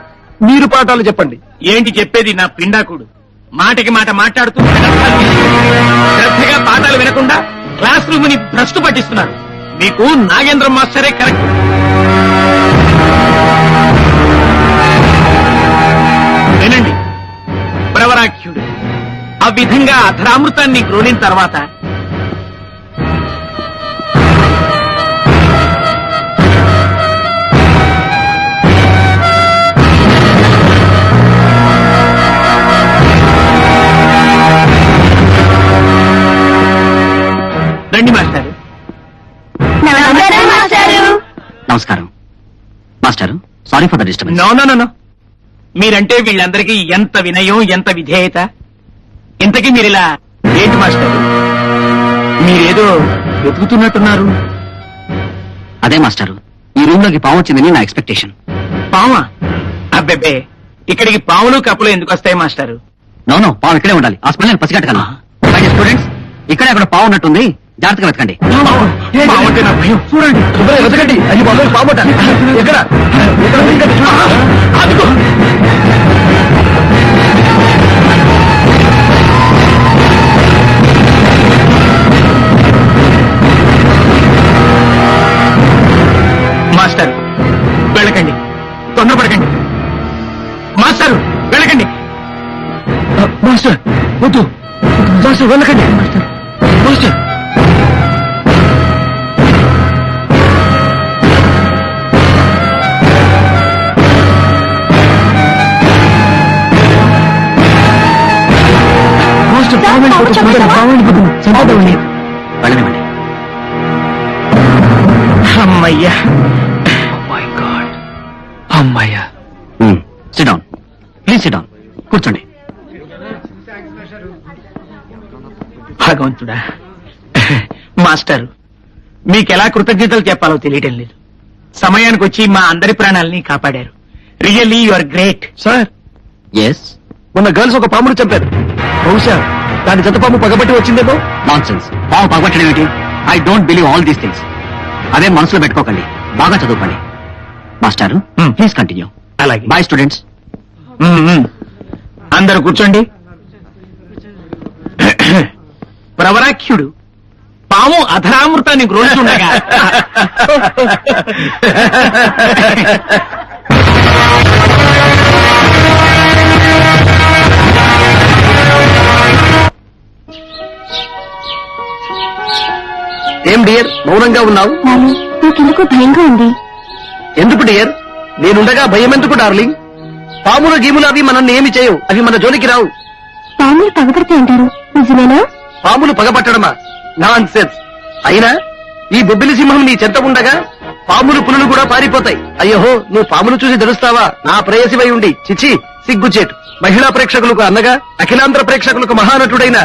మీరు పాఠాలు చెప్పండి. ఏంటి చెప్పేది నా పిండాకుడు? మాటకి మాట మాట్లాడుతూ శ్రద్ధగా పాఠాలు వినకుండా క్లాస్ రూమ్ ని భ్రష్టు పట్టిస్తున్నారు. మీకు నాగేంద్ర మాస్టరే కరెక్ట్. వినండి, ప్రవరాఖ్యుడు ఆ విధంగా అధరామృతాన్ని గ్రోలిన తర్వాత రండి మాస్టర్. నమస్కారం master, sorry for the disturbance. No no no, మీరంటే వీళ్ళందరికీ ఎంత వినయం, ఎంత విధేయత. ఇంతకీ మీరిలా ఏంటి మాస్టర్? మీరేదో వెతుకుతున్నట్టున్నారు. అదే మాస్టర్, ఈ రూమ్ లోకి పాము వచ్చిందని నా ఎక్స్పెక్టేషన్. పావా? అబ్బెబ్బే, ఇక్కడికి పావులు కప్పులు ఎందుకు వస్తాయి మాస్టారు? నో పాము ఇక్కడే ఉండాలి. ఆ స్మెల్ నేను పసిగట్టగలను. స్టూడెంట్స్, ఇక్కడే అక్కడ పావు ఉన్నట్టుంది, జాగ్రత్తగా వెతకండి. పావు అంటే నా భయం. చూడండి, వెతకండి. అది బాబు పాపట. ఎక్కడ? అదిగో. మాస్టర్ వెళ్ళకండి, తొందరపడకండి. మాస్టర్ వెళ్ళకండి. మాస్టర్ వద్దు, మాస్టర్ వెళ్ళకండి. మాస్టర్ మాస్టర్ పాము వెళ్ళిపోతుంది, సుందరి, పాము వెళ్ళిపోతుంది. చంపేద్దామండి. వెళ్ళనివ్వండి. అమ్మయ్యా. మై గాడ్, అమ్మయ్యా. SIT down, please SIT down. కూర్చోండి. భగవంతుడా, మాస్టర్ మీకెలా కృతజ్ఞతలు చెప్పాలో తెలియటం లేదు. సమయానికి వచ్చి మా అందరి ప్రాణాలని కాపాడారు. Really you are great. Sir, yes, మొన్న గర్ల్స్ ఒక పామును చంపారు. బహుశా దాని జత పాము పగబట్టి వచ్చిందేమో. Nonsense. పాము పగబట్టడం ఏంటి? I don't believe all these things. అదే మనసులో పెట్టుకోకండి, బాగా చదువుకోండి. మాస్టారు, ప్లీజ్ కంటిన్యూ. అలాగే. Boy students. అందరూ కూర్చోండి. ప్రవరాఖ్యుడు పాము అధరామృతాన్ని గ్రోలుతుండగా ఏం డియర్, మౌనంగా ఉన్నావు? నాకెందుకో భయంగా ఉంది. ఎందుకు డియర్? నేనుండగా భయం ఎందుకు డార్లింగ్? పాముల గీములు అవి మనల్ని ఏమి చేయవు, అవి మన జోలికి రావు. పాములు పగపడితే అంటారు, నిజమేనా? పాములు పగబట్టడమా? Non sense. అయినా ఈ బొబ్బిలి సింహం నీ చెంత ఉండగా పాములు పులులు కూడా పారిపోతాయి. అయ్యో, నువ్వు పాములు చూసి తెలుస్తావా? నా ప్రేయసివై ఉండి చిచి సిగ్గుచేటు. మహిళా ప్రేక్షకులకు అన్నగా అఖిలాంధ్ర ప్రేక్షకులకు మహానటుడైన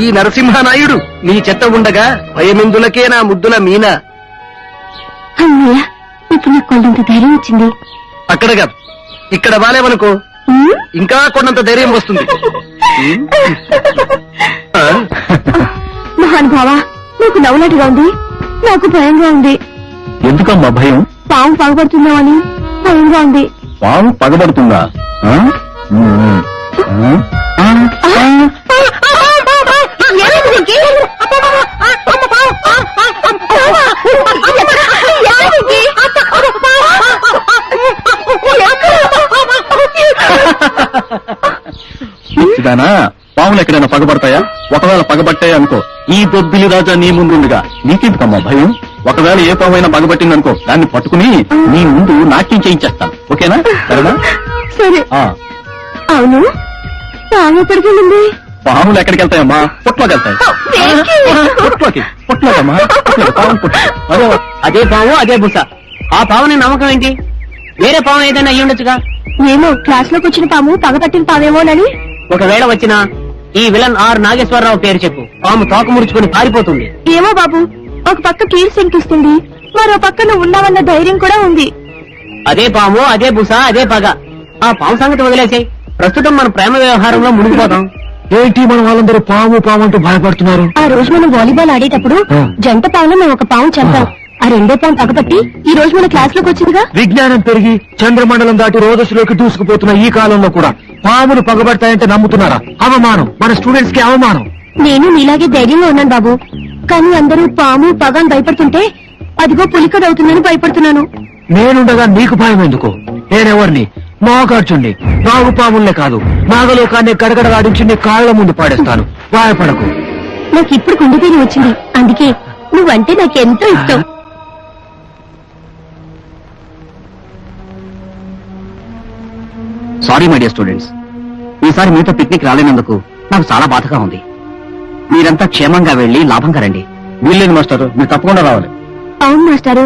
ఈ నరసింహనాయుడు నీ చెత్త ఉండగా భయమెందులకే నా ముద్దుల మీనా. అన్నయ్య, ఇప్పుడు నాకు కొండంత ధైర్యం వచ్చింది. అక్కడ కాదు, ఇక్కడ వాలేవనుకో ఇంకా కొండంత ధైర్యం వస్తుంది. మహానుభావా, నీకు నవ్వునట్టుగా ఉంది, నాకు భయంగా ఉంది. ఎందుకమ్మా భయం? పాము పగబడుతున్నామని భయంగా ఉంది. పాము పగబడుతుందా? పాములు ఎక్కడైనా పగబడతాయా? ఒకవేళ పగబట్టాయి అనుకో, ఈ బొబ్బిలి రాజా నీ ముందుండగా నీకెందుకమ్మా భయం? ఒకవేళ ఏ పాము అయినా పగబట్టిందనుకో, దాన్ని పట్టుకుని నీ ముందు నాట్యం చేయించేస్తాను. ఓకేనా? సరేనా? సరే. అవును, పాము ఎక్కడికి వెళ్ళింది? పాములు ఎక్కడికి వెళ్తాయమ్మా? పుట్లోకి వెళ్తాయి. పుట్లోకమ్మా, పాము పుట్ట. అదే పాము అదే బుస. ఆ పావుని నమ్మకం ఏంటి? వేరే పాము ఏదైనా అయ్యి ఉండొచ్చుగా. ఏమో, క్లాస్ లోకి వచ్చిన పాము పగపట్టిన పావేమోనని. ఒకవేళ వచ్చినా ఈ విలన్ ఆర్ నాగేశ్వరరావు పేరు చెప్పు, పాము తోక ముడుచుకుని పారిపోతుంది. ఏమో బాబు, ఒక పక్క కీడు శంకిస్తుంది, మరో పక్క నువ్వు ఉన్నావన్న ధైర్యం కూడా ఉంది. అదే పాము అదే బుస అదే పగ. ఆ పాము సంగతి వదిలేసాయి. ప్రస్తుతం మన ప్రేమ వ్యవహారంలో మునిగిపోతాం. ఏంటి మన వాళ్ళందరూ పాము పాము అంటూ భయపడుతున్నారు? ఆ రోజు మనం వాలీబాల్ ఆడేటప్పుడు జంట పాములో మేము ఒక పాము చంపాం. ఆ రెండో పాము పగపట్టి ఈ రోజు మన క్లాస్ లోకి వచ్చిందిగా. విజ్ఞానం పెరిగి చంద్రమండలం దాటి రోజులోకి దూసుకుపోతున్న ఈ కాలంలో కూడా పాములు పగబడతాయంటే నమ్ముతున్నారా? అవమానం, మన స్టూడెంట్స్ కి అవమానం. నేను నీలాగే ధైర్యంగా ఉన్నాను బాబు, కానీ అందరూ పాము పగ అని భయపడుతుంటే అదిగో పులికదవుతుందని భయపడుతున్నాను. నేనుండగా నీకు భయం ఎందుకు? నేనెవరిని? నాగార్జున్ని. నాగుపాముల్నే కాదు, నాగలోకాన్ని గడగడలాడించి నీ కాళ్ల ముందు పాడేస్తాను. భయపడకు. నాకు ఇప్పుడు గుండెపేరు వచ్చింది, అందుకే నువ్వంటే నాకెంతో ఇష్టం. సారీ మై డియర్ స్టూడెంట్స్, ఈసారి మీతో పిక్నిక్ రాలేనందుకు నాకు చాలా బాధగా ఉంది. మీరంతా క్షేమంగా వెళ్లి లాభంగా రండి. వీల్లేదు మాస్టర్, మీరు తప్పకుండా రావాలి. అవును మాస్టారు,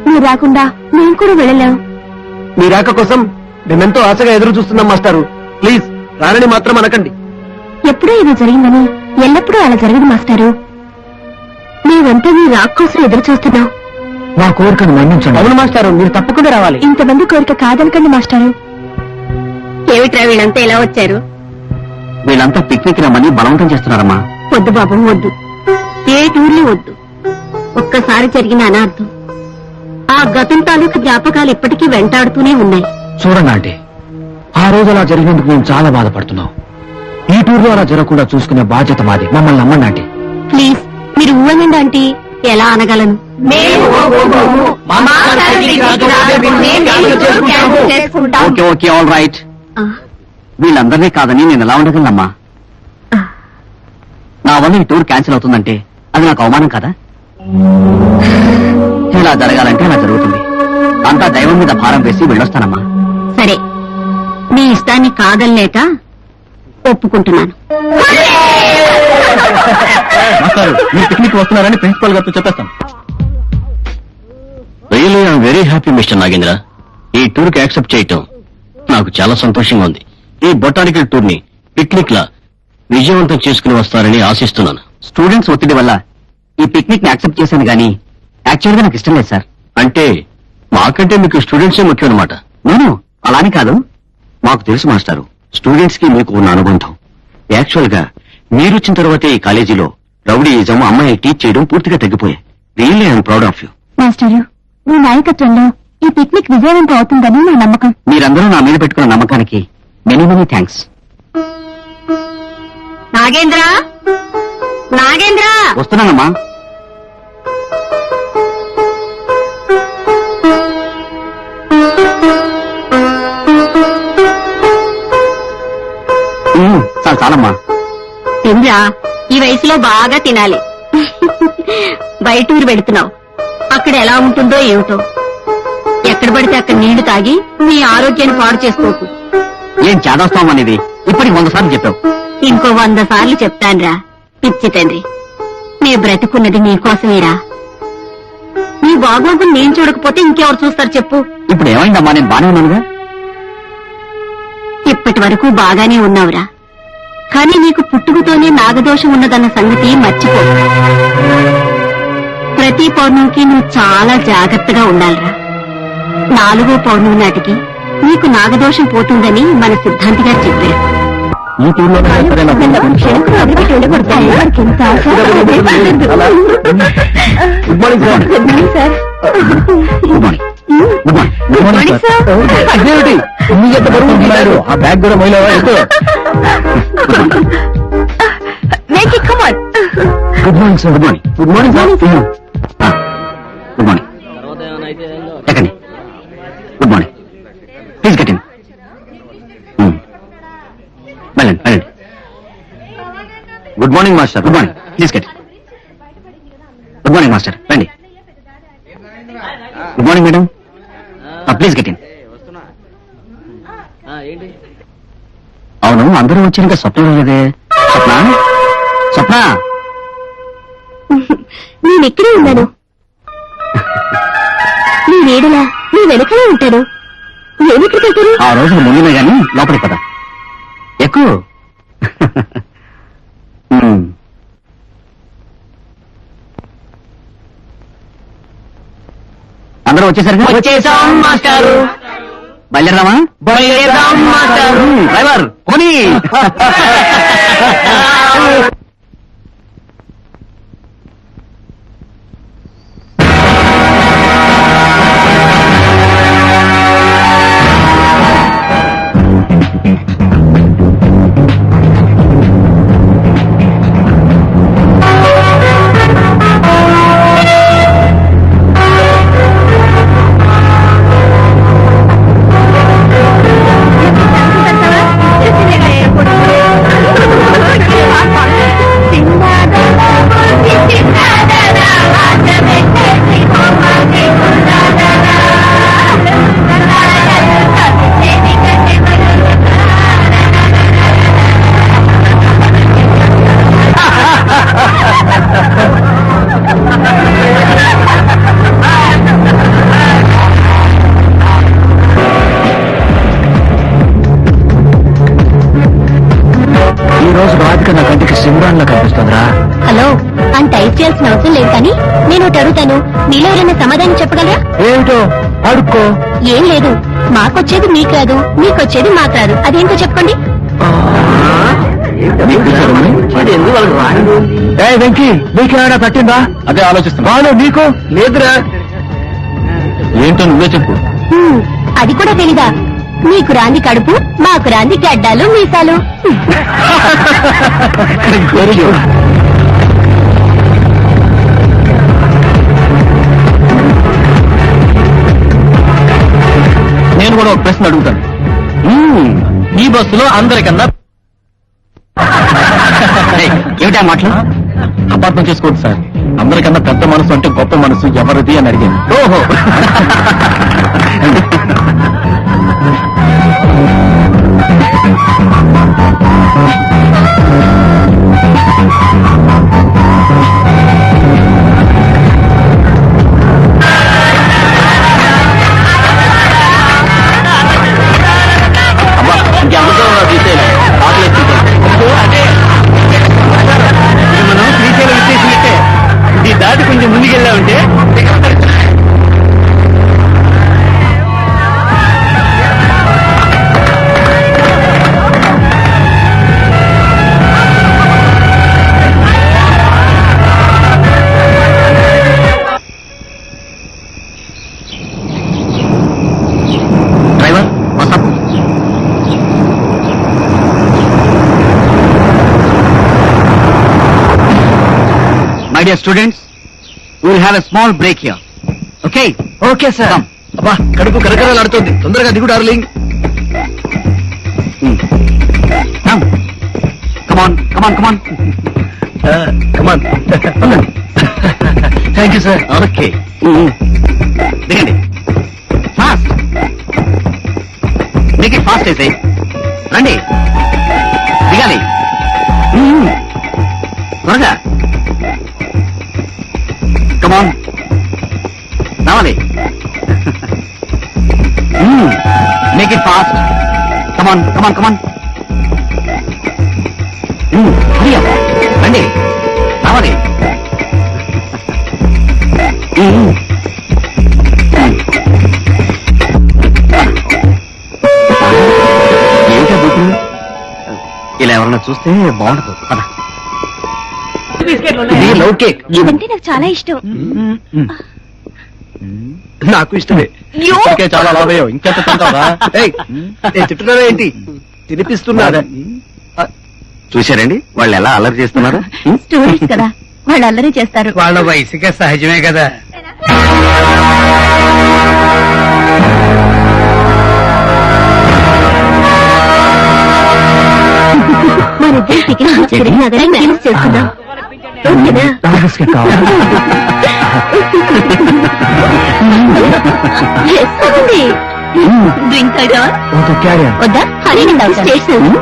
మీరు రాకుండా మేము కూడా వెళ్ళలేం. మీ రాక కోసం మేమెంతో ఆశగా ఎదురు చూస్తున్నాం మాస్టారు. ప్లీజ్ రానని మాత్రం అనకండి. ఎప్పుడో ఏదో జరిగిందని ఎల్లప్పుడూ అలా జరగదు మాస్టారు. మేమంతా మీ రాక్ కోసం ఎదురు చూస్తున్నాం. మా కోరికను మన్నించండి. అవును మాస్టారు, మీరు తప్పకుండా రావాలి. ఇంతమంది కోరిక కాదనకండి మాస్టారు. ఏమిట్రా వీళ్ళంతా ఎలా వచ్చారు? వీళ్ళంతా పిక్నిక్ రమ్మని బలవంతం చేస్తున్నారమ్మా. వద్దు బాబు, వద్దు. ఏ టూర్లు వద్దు. ఒక్కసారి జరిగిన అనార్థం, ఆ గతం తాలూకు జ్ఞాపకాలు ఇప్పటికీ వెంటాడుతూనే ఉన్నాయి. చూడండి ఆంటీ, ఆ రోజు అలా జరిగినందుకు మేము చాలా బాధపడుతున్నాం. ఈ టూర్లో అలా జరగకుండా చూసుకునే బాధ్యత మాది. మమ్మల్ని నమ్మండి ఆంటీ. ప్లీజ్ మీరు ఊవనండి ఆంటీ. ఎలా అనగలను? Okay okay, all right. వీళ్ళందరినీ కాదని నేను ఎలా ఉండగలనమ్మా? నా వల్ల ఈ టూర్ క్యాన్సిల్ అవుతుందంటే అది నాకు అవమానం కదా. ఇలా జరగాలంటే అలా జరుగుతుంది. అంతా దైవం మీద భారం వేసి వెళ్ళొస్తానమ్మా. సరే, మీ ఇష్టాన్ని కాదనలేక ఒప్పుకుంటున్నాను. మాస్టారు మీరు పిక్నిక్ వస్తున్నారని ప్రిన్సిపాల్ గారితో చెప్పేస్తాను. Really I'm very happy mister Nagendra. ఈ టూర్ కి యాక్సెప్ట్ చేయటం నాకు చాలా సంతోషంగా ఉంది. ఈ బొటానికల్ టూర్ ని పిక్నిక్ లా విజయవంతం చేసుకుని వస్తారని ఆశిస్తున్నాను. స్టూడెంట్స్ ఒత్తిడి వల్ల ఈ పిక్నిక్ ని యాక్సెప్ట్ చేశాను గానీ యాక్చువల్ గా నాకు ఇష్టం లేదు సార్. అంటే మాకంటే మీకు స్టూడెంట్సే ముఖ్యం అనమాట. నేను అలానే కాదు, మాకు తెలుసు మాస్టారు, స్టూడెంట్స్ కి మీకు ఉన్న అనుబంధం. యాక్చువల్ గా మీరొచ్చిన తర్వాతే ఈ కాలేజీలో రౌడీయిజం, అమ్మాయి టీచ్ చేయడం పూర్తిగా తగ్గిపోయాయి. Really I'm proud of you. మాస్టారు మీ నాయకత్వంలో ఈ పిక్నిక్ విజయవంతం అవుతుందని నా నమ్మకం. మీరందరూ నా మీద పెట్టుకున్న నమ్మకానికి many many thanks. Nagendra Nagendra వస్తున్నానమ్మా. చాలమ్మా. తింద్రా, ఈ వయసులో బాగా తినాలి. బయట ఊరు పెడుతున్నావు, అక్కడ ఎలా ఉంటుందో ఏమిటో. ఎక్కడ పడితే అక్కడ నీళ్లు తాగి నీ ఆరోగ్యాన్ని పాడు చేసుకోకు. ఏం చేదస్తాం అనేది ఇప్పటికి 100 సార్లు చెప్పావు. ఇంకో 100 సార్లు చెప్తాన్రా పిచ్చి తండ్రి. నీ బ్రతుకున్నది నీకోసమేరా. నీ బాగోగులు నేను చూడకపోతే ఇంకెవరు చూస్తారు చెప్పు. ఇప్పుడు ఏమైందమ్మా, నేను బానే ఉన్నానుగా. ఇప్పటి వరకు బాగానే ఉన్నావురా, కానీ నీకు పుట్టుకతోనే నాగదోషం ఉన్నదన్న సంగతి మర్చిపో. ప్రతి పౌర్ణమికి నువ్వు చాలా జాగ్రత్తగా ఉండాలిరా. 4వ పౌర్ణమి నాటికి నీకు నాగదోషం పోతుందని మన సిద్ధాంతి గారు చెప్పారు. ఈ టూర్లో good morning sir. Good morning. Good morning sir. అదేమిటి మీ ఎంత బరువు ఉంటున్నారు? ఆ బ్యాగ్ కూడా మొయిలేవా? Good morning sir. Good morning. Good morning sir. Good morning. ఎక్కండి. Good morning. Please get in. వెళ్ళండి వెళ్ళండి. Good morning master. Good morning. Please get. Good morning master. రండి. Good morning madam. Please get in. అవును, అందరూ వచ్చాక స్వప్న లేదే. స్వప్న, స్వప్న. నేను ఇక్కడే ఉన్నాను. నీ వేడలా నీ వెనకనే ఉంటాను. నేను ఇక్కడికి వెళ్తాను. ఆ రోజులు ముందునే గాని లోపలికి పద. ఎక్కువ అందరూ వచ్చేసరికి వచ్చేసాం మాస్టారు. బయలుదేరదామా? బయలుదేరదాం మాస్టారు. డ్రైవర్ పోనీ. ఈ రోజు రాధిక నా కంటికి సింగాన్లా కనిపిస్తుందిరా. హలో, అని టైప్ చేయాల్సిన అవసరం లేదు, కానీ నేను ఒకటి అడుగుతాను. మీలో ఎవరైనా సమాధానం చెప్పగలరా? ఏమిటో అడుక్కో. ఏం లేదు, మాకొచ్చేది మీకు రాదు, మీకొచ్చేది మాకు రాదు. అదేంటో చెప్పండి. వెంకీ, నీకేమైనా పట్టిందా? అదే ఆలోచిస్తున్నా. బాను నీకు లేదురా. ఏంటో నువ్వే చెప్పు. అది కూడా తెలీదా? మీకు రాంది కడుపు, మాకు రాంది గడ్డాలు మీసాలు. నేను కూడా ఒక ప్రశ్న అడుగుతాను. ఈ బస్సులో అందరికన్నా ఏమిటా మాటలు? అపార్థం చేసుకోవద్దు సార్. అందరికన్నా పెద్ద మనసు అంటే గొప్ప మనసు ఎవరిది అని అడిగాను. ఓహో my dear students will have a small break here okay okay sir. అబ్బా కడుపు కరకరలాడుతోంది, తొందరగా దిగు darling. Come on come on come on come on. Thank you sir. Okay దిగండి ఫాస్ట్ మేక్ ఇట్ ఫాస్ట్ వేసే రండి దిగాలి త్వరగా కమాన్ రావాలి మేక్ ఇట్ ఫాస్ట్ కమాన్ కమాన్ కమాన్ రండి రావాలి ఏంటో బుద్ధి ఇలా ఎవరన్నా చూస్తే బాగుండదు పద ఇది లవ్ కేక్. ఇదంటే నాకు చాలా ఇష్టం. నాకు ఇష్టమే. ఇప్పటికే చాలా లాభయ్యావు ఇంకెంత తింటావా ఏయ్, నేను తింటున్నావా ఏంటి? తినిపిస్తున్నా. చూశారండి వాళ్ళు ఎలా అల్లరి చేస్తున్నారు స్టూడెంట్స్ కదా, వాళ్ళు అల్లరి చేస్తారు. వాళ్ళ వయసుగా సహజమే కదా. మనిద్దరం పిక్నిక్ తీసుకుని నగరం డాన్స్ చేస్తున్నాం. ఓకేనా? Yes, అవునండి. డ్రింక్ తాగుతావా? వద్దా? హనీ చేస్తాను.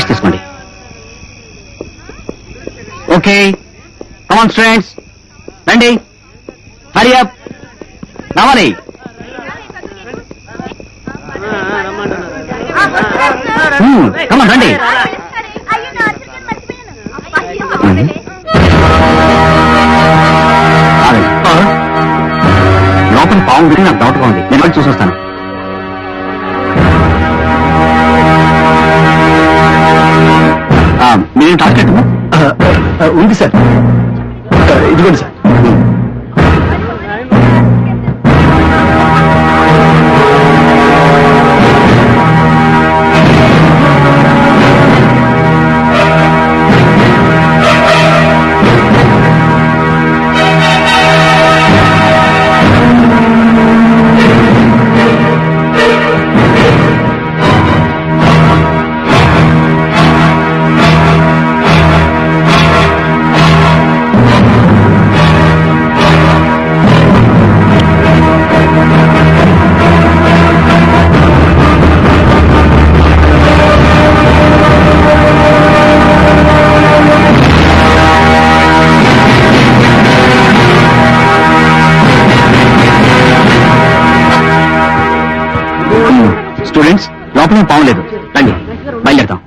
తీసుకోండి ఓకే కమాన్ స్టూడెంట్స్ రండి హరి అప్ రావాలి కమాన్ రండి లోపల పాము గురించి నాకు డౌట్గా ఉంది నేను వెళ్ళి చూసొస్తాను మీరేం టార్గెట్ ఉంది సార్. ఇదిగోండి సార్. స్టూడెంట్స్ లోపల పాము లేదు రండి బయలుదేరుతాం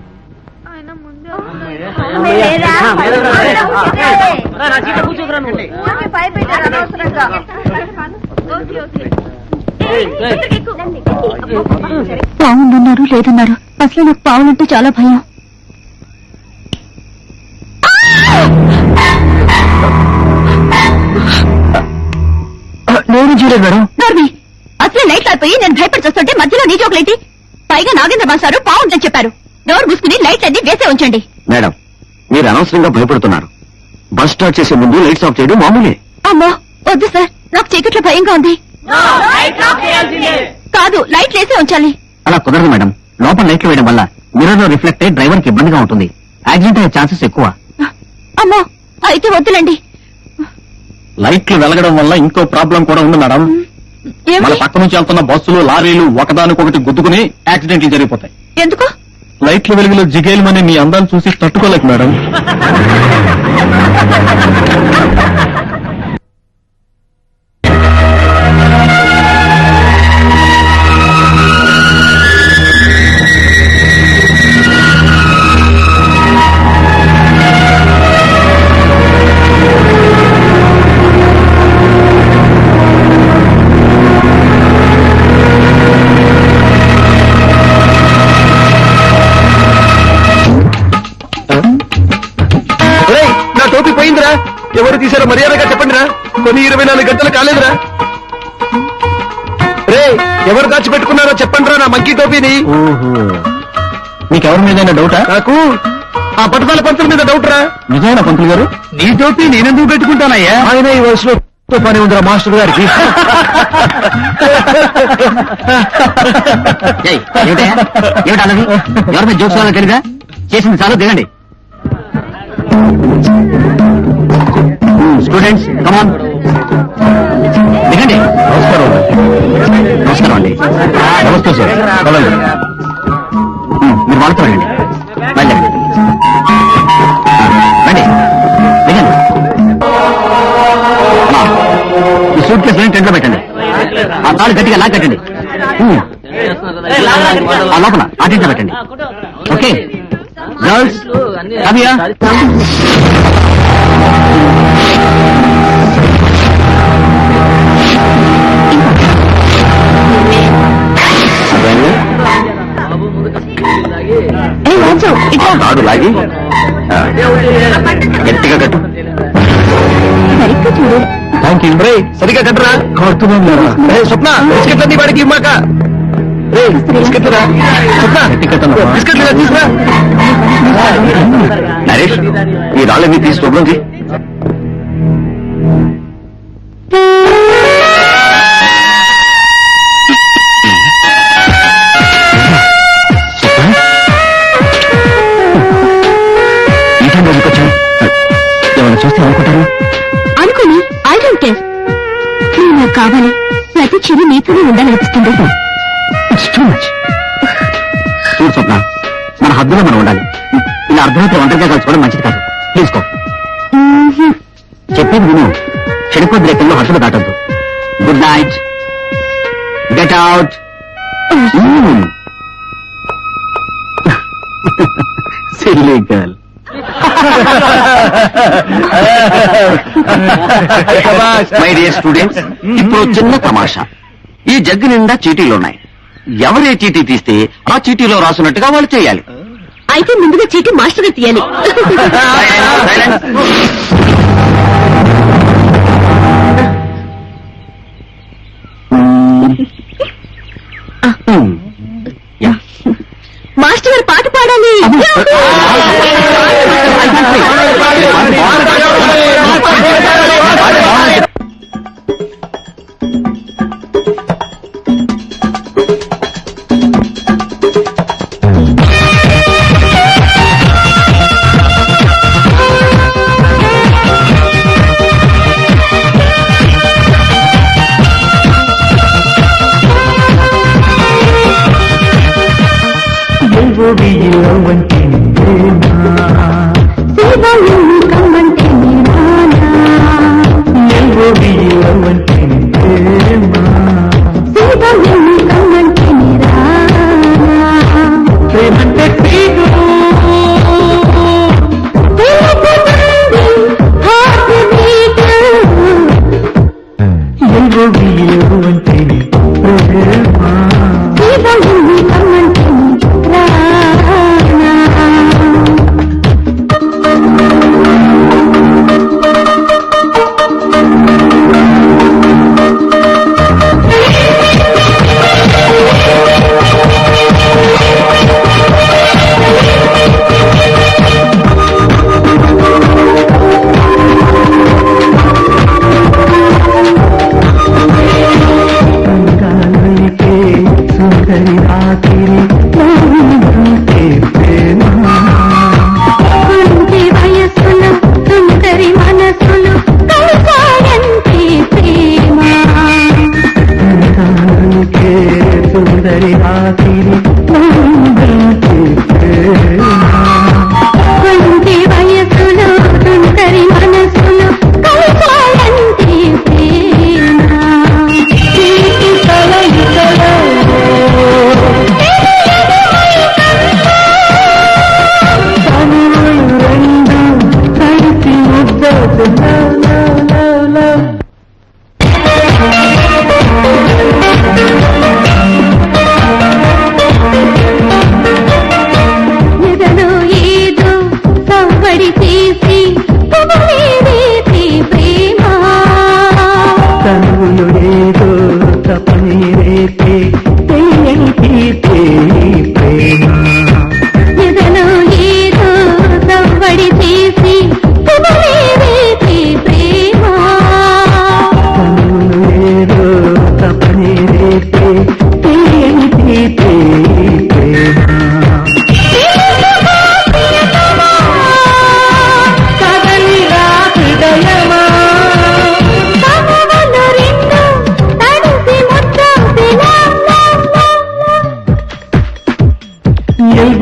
పావుందన్నారు లేదన్నారు అసలు నాకు పావులంటే చాలా భయం. నేను చూడలేదు మేడం. అసలు లైట్ అయిపోయి నేను భయపడి చూస్తుంటే మధ్యలో నీ జోకులేంటి? పైగా నాగేంద్ర బాసారు పావుందని చెప్పారు. డోర్ మూసుకుని లైట్లన్నీ వేసే ఉంచండి. మేడం మీరు అనవసరంగా భయపడుతున్నారు బస్ స్టార్ట్ చేసే ముందు లైట్స్ ఆఫ్ చేయడం మామూలే అమ్మో వద్దు సార్, నాకు చీకట్లో భయంగా ఉంది. కాదు, లైట్ వేసే ఉంచాలి. అలా కుదరదు మేడం లోపల లైట్లు వేయడం వల్ల మిర్రర్ లో రిఫ్లెక్ట్ అయ్యి డ్రైవర్ కి ఇబ్బందిగా ఉంటుంది యాక్సిడెంట్ అయ్యే ఛాన్సెస్ ఎక్కువ అమ్మో అయితే వద్దులండి. లైట్లు వెలగడం వల్ల ఇంకో ప్రాబ్లం కూడా ఉంది మేడం మన ఏమిటి? పక్క నుంచి వెళ్తున్న బస్సులు లారీలు ఒకదానికొకటి గుద్దుకుని యాక్సిడెంట్లు జరిగిపోతాయి ఎందుకు? లైట్ల వెలుగులో జిగేలమని మీ అందాలు చూసి తట్టుకోలేక మేడం ఎవరు తీశారో మర్యాదగా చెప్పండి రా. కొన్ని 24 గంటలు కాలేదురా. రే, ఎవరు దాచిపెట్టుకున్నారో చెప్పండి రా నా మంకీ టోపీని. మీకెవరి మీద డౌటా? నాకు ఆ పట్టుదల పంతుల మీద డౌట్ రా. నిజమైన పంతులు గారు? నీ టోపీ నేనెందుకు పెట్టుకుంటానయ్యా? ఆయన ఈ వయసులో పని ఉందిరా మాస్టర్ గారికి. ఏమిటన్నది? ఎవరి మీద జోక్స్ వాళ్ళకి తెలుగా? చేసింది చాలు, దిగండి. స్టూడెంట్స్ కమాన్, దిగండి. నమస్కారం అండి. నమస్తే సార్. పదండి. మీరు వాళ్ళతో రండి. బయలుదేరండి. రండి, దిగండి. ఈ సూట్ కేసు టెంట్ లో పెట్టండి. ఆ తాళి గట్టిగా లాక్ కట్టండి. ఆ లోపల ఆ టెంట్ లో పెట్టండి. ఓకే గర్ల్స్, కవియా. తాడు లాగి గట్టిగా కట్టు. సరిగ్గా చూడు. Thank you. రే, సరిగా కట్టరా. కడుతున్నాం లేదా? స్వప్న, బిస్కెట్లన్నీ వాడికి ఇమ్మాక. రే, బిస్కెట్లురా. స్వప్న, బిస్కెట్లు తీసుకురా. నరేష్, ఈ రాళ్ళని తీసి శుభ్రం చేయి. ఈ టైంలో ఎందుకు వచ్చావు? ఏమైనా చూస్తే అనుకుంటారు? అనుకుని ఐ డోంట్ కేర్. నువ్వు నాకు కావాలి. ప్రతి క్షణం నీతోనే ఉండాలనిపిస్తుంది. It's too much. చూడు స్వప్న, మన హద్దులో మనం ఉండాలి. ఇలా అర్ధరాత్రి ఒంటరిగా కలుసుకోవడం మంచిది కాదు. తీసుకో. చెప్పేది విను. చెడిపోద్ది రేఖల్లో హద్దులు దాటద్దు. Good night. Get out. Silly girl. My dear students, ఇప్పుడు చిన్న తమాషా. ఈ జగ్గు నిండా చీటీలు ఉన్నాయి. ఎవరే చీటీ తీస్తే ఆ చీటీలో రాసున్నట్టుగా వాళ్ళు చేయాలి. అయితే ముందుగా చీటీ మాస్టర్ గా తీయాలి. మాస్టర్ గారు పాట పాడాలి.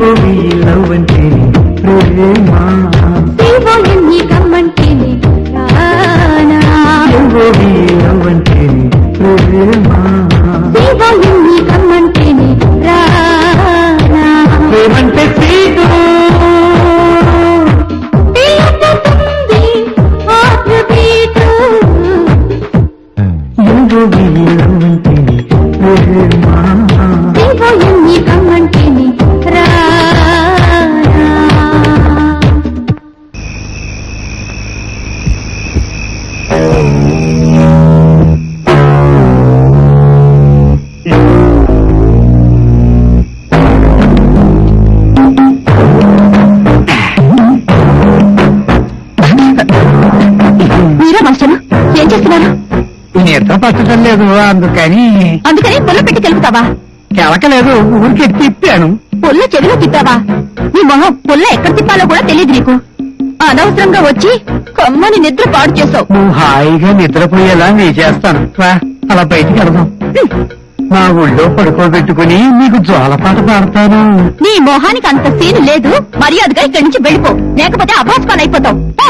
వివోవి లవ్వంటేనే ప్రేమ నీ కమ్మంటేనే రానా వివోవి లవ్వంటేనే ప్రేమ నీ కమ్మంటేనే రానా ప్రేమంటే సీటు తెలుపుతుంది హార్ట్ బీట్ వివోవి లవ్వంటేనే ప్రేమ నీ కమ్మంటేనే రానా మీరా మాస్టర్ ఏం చేస్తున్నారు? నిద్ర పట్టడం లేదు అందుకని అందుకని పొల్ల పెట్టి తెలుపుతావా? కెలకలేదు ఊరికి తిప్పాను పొల్ల చెవిలో తిప్పావా? నీ మొహం పొల్ల ఎక్కడ తిప్పాలో కూడా తెలియదు నీకు. అనవసరంగా వచ్చి కమ్మని నిద్ర పాడు చేసావు. నువ్వు హాయిగా నిద్రపోయేలా నీ చేస్తాను రా అలా బయటికి వెళదాం నా ఒళ్ళో పడుకోబెట్టుకుని నీకు జోలపాట పాడతాను నీ మొహానికి అంత సీన్ లేదు. మర్యాదగా ఇక్కడి నుంచి వెళ్ళిపో, లేకపోతే అభాస్పాలు అయిపోతావు. పో.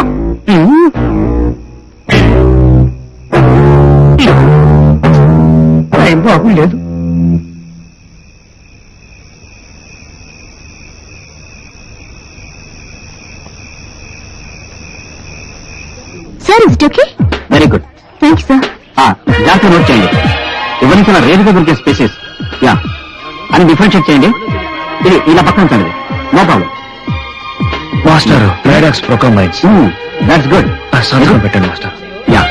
టైం బాగులేదు sir is okay. Very good. Thank you sir. జాగ్రత్త నోట్ చేయండి. ఇవన్నీ చాలా రేరుగా దొరికే స్పీసెస్. యా అని డిఫరెన్షియేట్ చేయండి. ఇది ఇలా పక్కన ఉంచండి. No problem. మాస్టర్ ప్యారాక్స్ ప్రొకంబైన్స్ దాట్స్ గుడ్. సంతకం పెట్టండి master. Yeah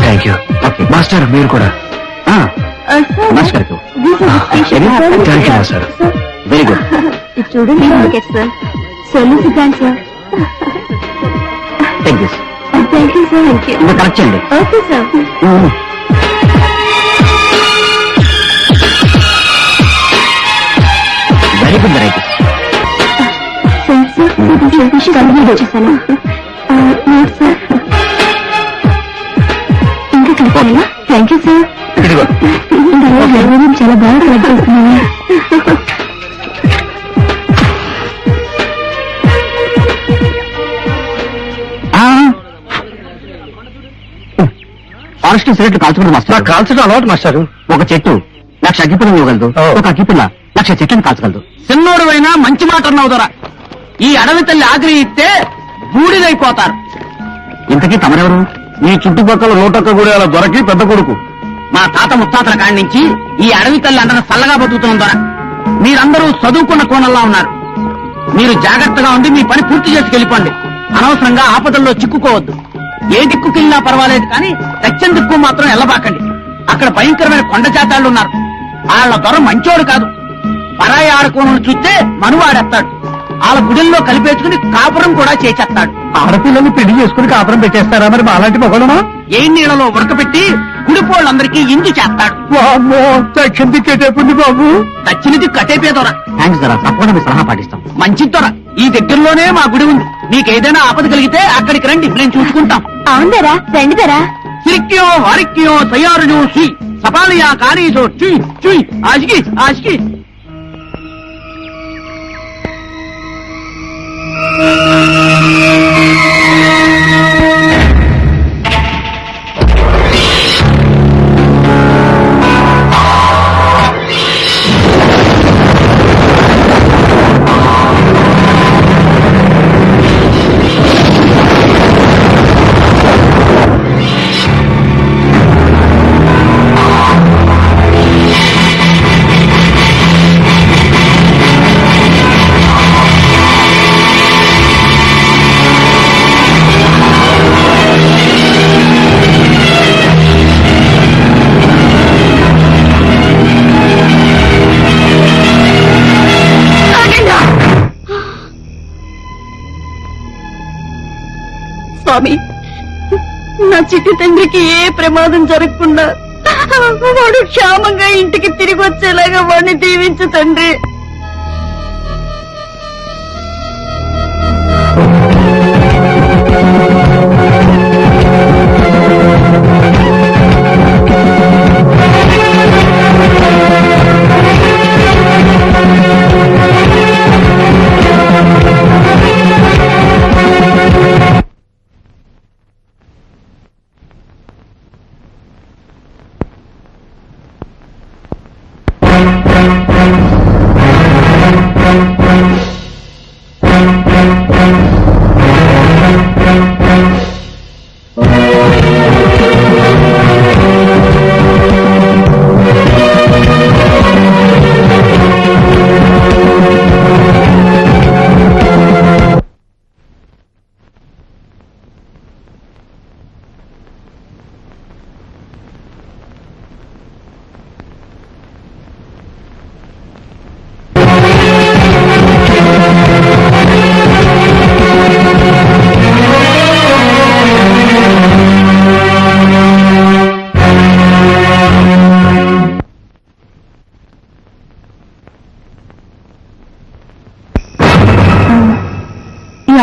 thank you. Okay master మీరు కూడా. నమస్కారం. Thank you master. Very good. ఇది చూడండి sir. Solution sir. Thank this. Thank you sir. Thank you. ఇంకా కరెక్ట్ చేయండి. Okay sir. Very good varieties. వచ్చేసాను. Note sir. ఇంకా కలిపాలా? Thank you sir. ఇదిగో చాలా బాగా కలెక్ట్ చేస్తున్నాను. ఫారెస్ట్ సిగరెట్లు కాల్చుకుంటూ నాకు మాస్టర్. కాల్చడం అలవాటు మాస్టారు. ఒక చెట్టు 1,00,000 అగ్గిపుల్లను ఇవ్వగలదు. ఓ. ఒక అగ్గిపుల్ల 1,00,000 చెట్లను కాల్చగలదు. చిన్నోడు అయినా మంచి మాట అన్నావు దొర. ఈ అడవి తల్లి ఆగ్రహి ఇస్తే బూడిదైపోతారు. ఇంతకీ తమరెవరు? ఈ చుట్టుపక్కల నూటొక్క గుడి దొరకి పెద్ద కొడుకు. మా తాత ముత్తాతల కాడి నుంచి ఈ అడవి తల్లి అందరూ చల్లగా బతుకుతున్నాం దొర. మీరందరూ చదువుకున్న కోణంలా ఉన్నారు. మీరు జాగ్రత్తగా ఉండి మీ పని పూర్తి చేసుకెళ్ళిపోండి. అనవసరంగా ఆపదల్లో చిక్కుకోవద్దు. ఏ దిక్కుకెళ్ళినా పర్వాలేదు కానీ దక్షిణ దిక్కు మాత్రం ఎల్లబాకండి. అక్కడ భయంకరమైన కొండ జాతాళ్ళు ఉన్నారు. వాళ్ళ దొర మంచోడు కాదు. పరాయి ఆడకోణను చూస్తే మనువాడేస్తాడు. వాళ్ళ గుడిల్లో కలిపేసుకుని కాపురం కూడా చేసేస్తాడు. ఆడపిల్లల్ని పెళ్లి చేసుకుని కాపురం పెట్టేస్తారా మరి అలాంటి మొగలమా ఏ నీళ్ళలో ఉడకబెట్టి గుడిపోళ్ళందరికీ ఇంజు చేస్తాడు. దక్షిణ దిక్కేటప్పుడు బాబు దక్షిణ దిక్కు కట్టేపే దొర. థ్యాంక్స్ ధర. తప్పకుండా మీ సలహా పాటిస్తాం. మంచి దొర. ఈ దగ్గరలోనే మా గుడి ఉంది. మీకేదైనా ఆపద కలిగితే అక్కడికి రండి, మేము చూసుకుంటాం. అవునరా రండి ధరా. సిరిక్కియో వారిక్కియో తయారు శ్రీ సపాలియా కారీసో చుయ్ చుయ్ ఆశికి ఆశికి. స్వామి, నా చిట్టి తండ్రికి ఏ ప్రమాదం జరగకుండా వాడు క్షేమంగా ఇంటికి తిరిగి వచ్చేలాగా వాడిని దీవించు తండ్రి.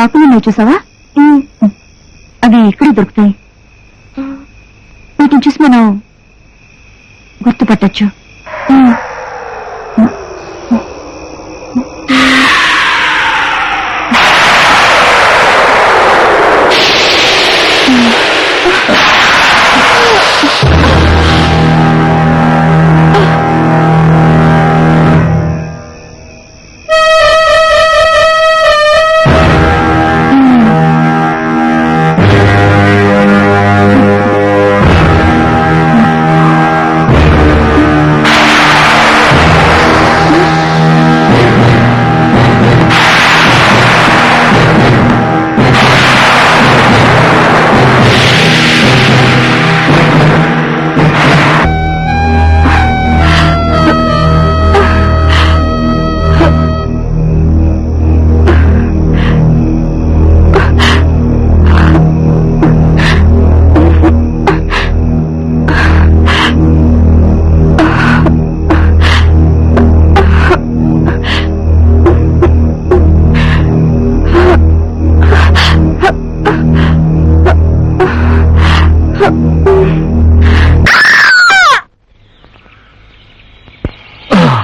ఆకులు నువ్వు చూసావా అవి ఇక్కడే దొరుకుతాయి వీటిని చూసి మనం గుర్తుపట్టచ్చు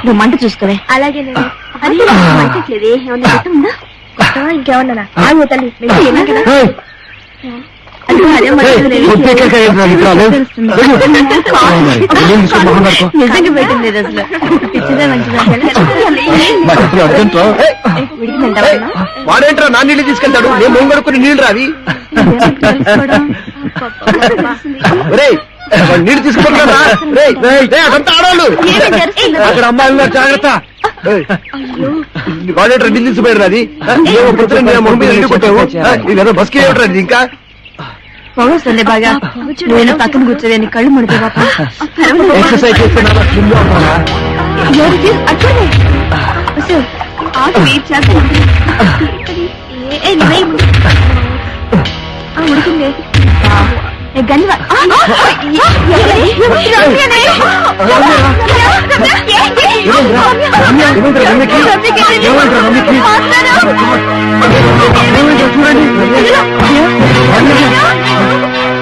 నువ్వు మంట చూసుకోవే అలాగే మంటట్లేదే ఏమన్నా గొట్టం ఉందా ఇంకేమన్నా ఆగు తల్లి వెళ్ళి ఏమన్నా కదా అదిగో అదే నిజంగా పెట్టింది అసలు పిచ్చిదే మంచిదా వాడేంట్రా నా నీళ్ళు తీసుకెళ్తాడు నేను మొంగ కడుక్కుని నీళ్ళు రావి నీళ్ళు తీసుకుంటున్నా అదంతా ఆడవాళ్ళు అక్కడ అమ్మాయిలు ఉన్నారు, జాగ్రత్త. వాడేంట్రా నీళ్ళు తీసుకుపోయారు అది ఏమో పుత్రం మొహం మీద నీళ్ళు కొట్టావు ఇదేదో బస్కి ఏమిట్రా ఇది ఇంకా పొగొస్తుంది బాగా నువ్వు పక్కన కూర్చోవేని కళ్ళు ముడితే పాప ఎక్సర్సైజ్ చేస్తున్నా ఉడికింది గంజి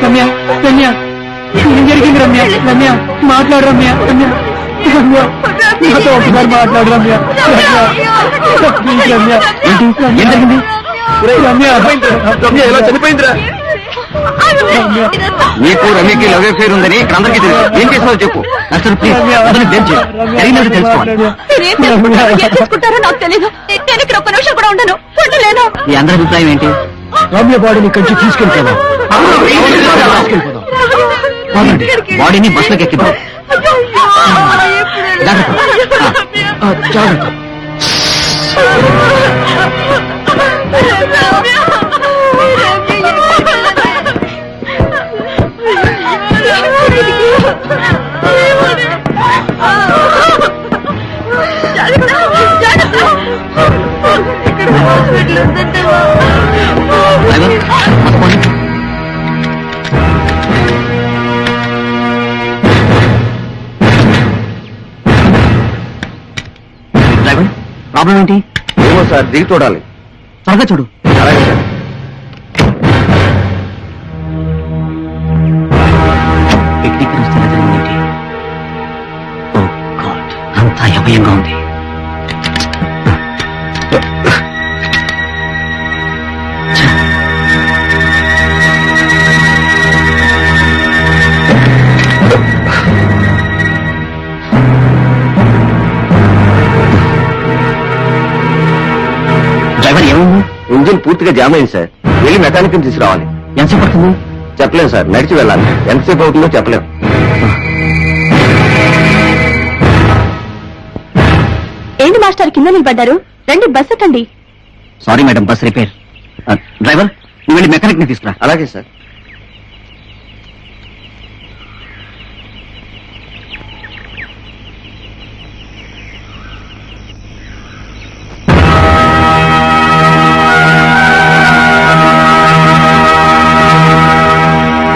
రమ్య రమ్య ఏం జరిగింది రమ్య రమ్య మాట్లాడు రమ్య రమ్య రమ్య నాతో ఒకసారి మాట్లాడు రమ్య ప్లీజ్ రమ్య ఏం జరిగింది రమ్య రమ్య ఎలా చనిపోయిందిరా నీకు రమ్యకి లవ్ అఫేర్ ఉందని ఇక్కడ అందరికీ తెలుసు. ఏం చేసావో చెప్పు. అసలు ప్లీజ్ జరిగినది తెలుసుకోవాలి. చేసుకుంటారో నాకు తెలీదు నేను ఇక్కడ ఒక్క నిమిషం కూడా ఉండను ఉండలేను ఈ అందరి అభిప్రాయం ఏంటి? రమ్య బాడీని ఇక్కడి నుంచి తీసుకెళ్ళిపోదాం బాడీని బస్సులోకి ఎక్కిద్దాం. జాగ్రత్త ప్రాబ్లం ఏంటి? ఏమో సార్ దిగి చూడాలి. త్వరగా చూడు. అలాగే సార్. పిక్నిక్ వస్తే జరిగింది. ఓ గాడ్, అంతా అభయంగా ఉంది. డ్రైవర్ ఏమన్నా? ఇంజిన్ పూర్తిగా జామ్ అయింది సార్. వెళ్ళి మెకానిక్ ని తీసుకురావాలి. ఎంతసేపు పడుతుంది? చెప్పలేం సార్, నడిచి వెళ్ళాలి. ఎంతసేపు అవుతుందో చెప్పలేం. ఏంటి మాస్టర్ కింద నిలబడ్డారు రండి బస్ ఎక్కండి sorry madam, bus repair. Driver నువ్వు వెళ్ళి మెకానిక్ ని తీసుకురా. అలాగే సార్.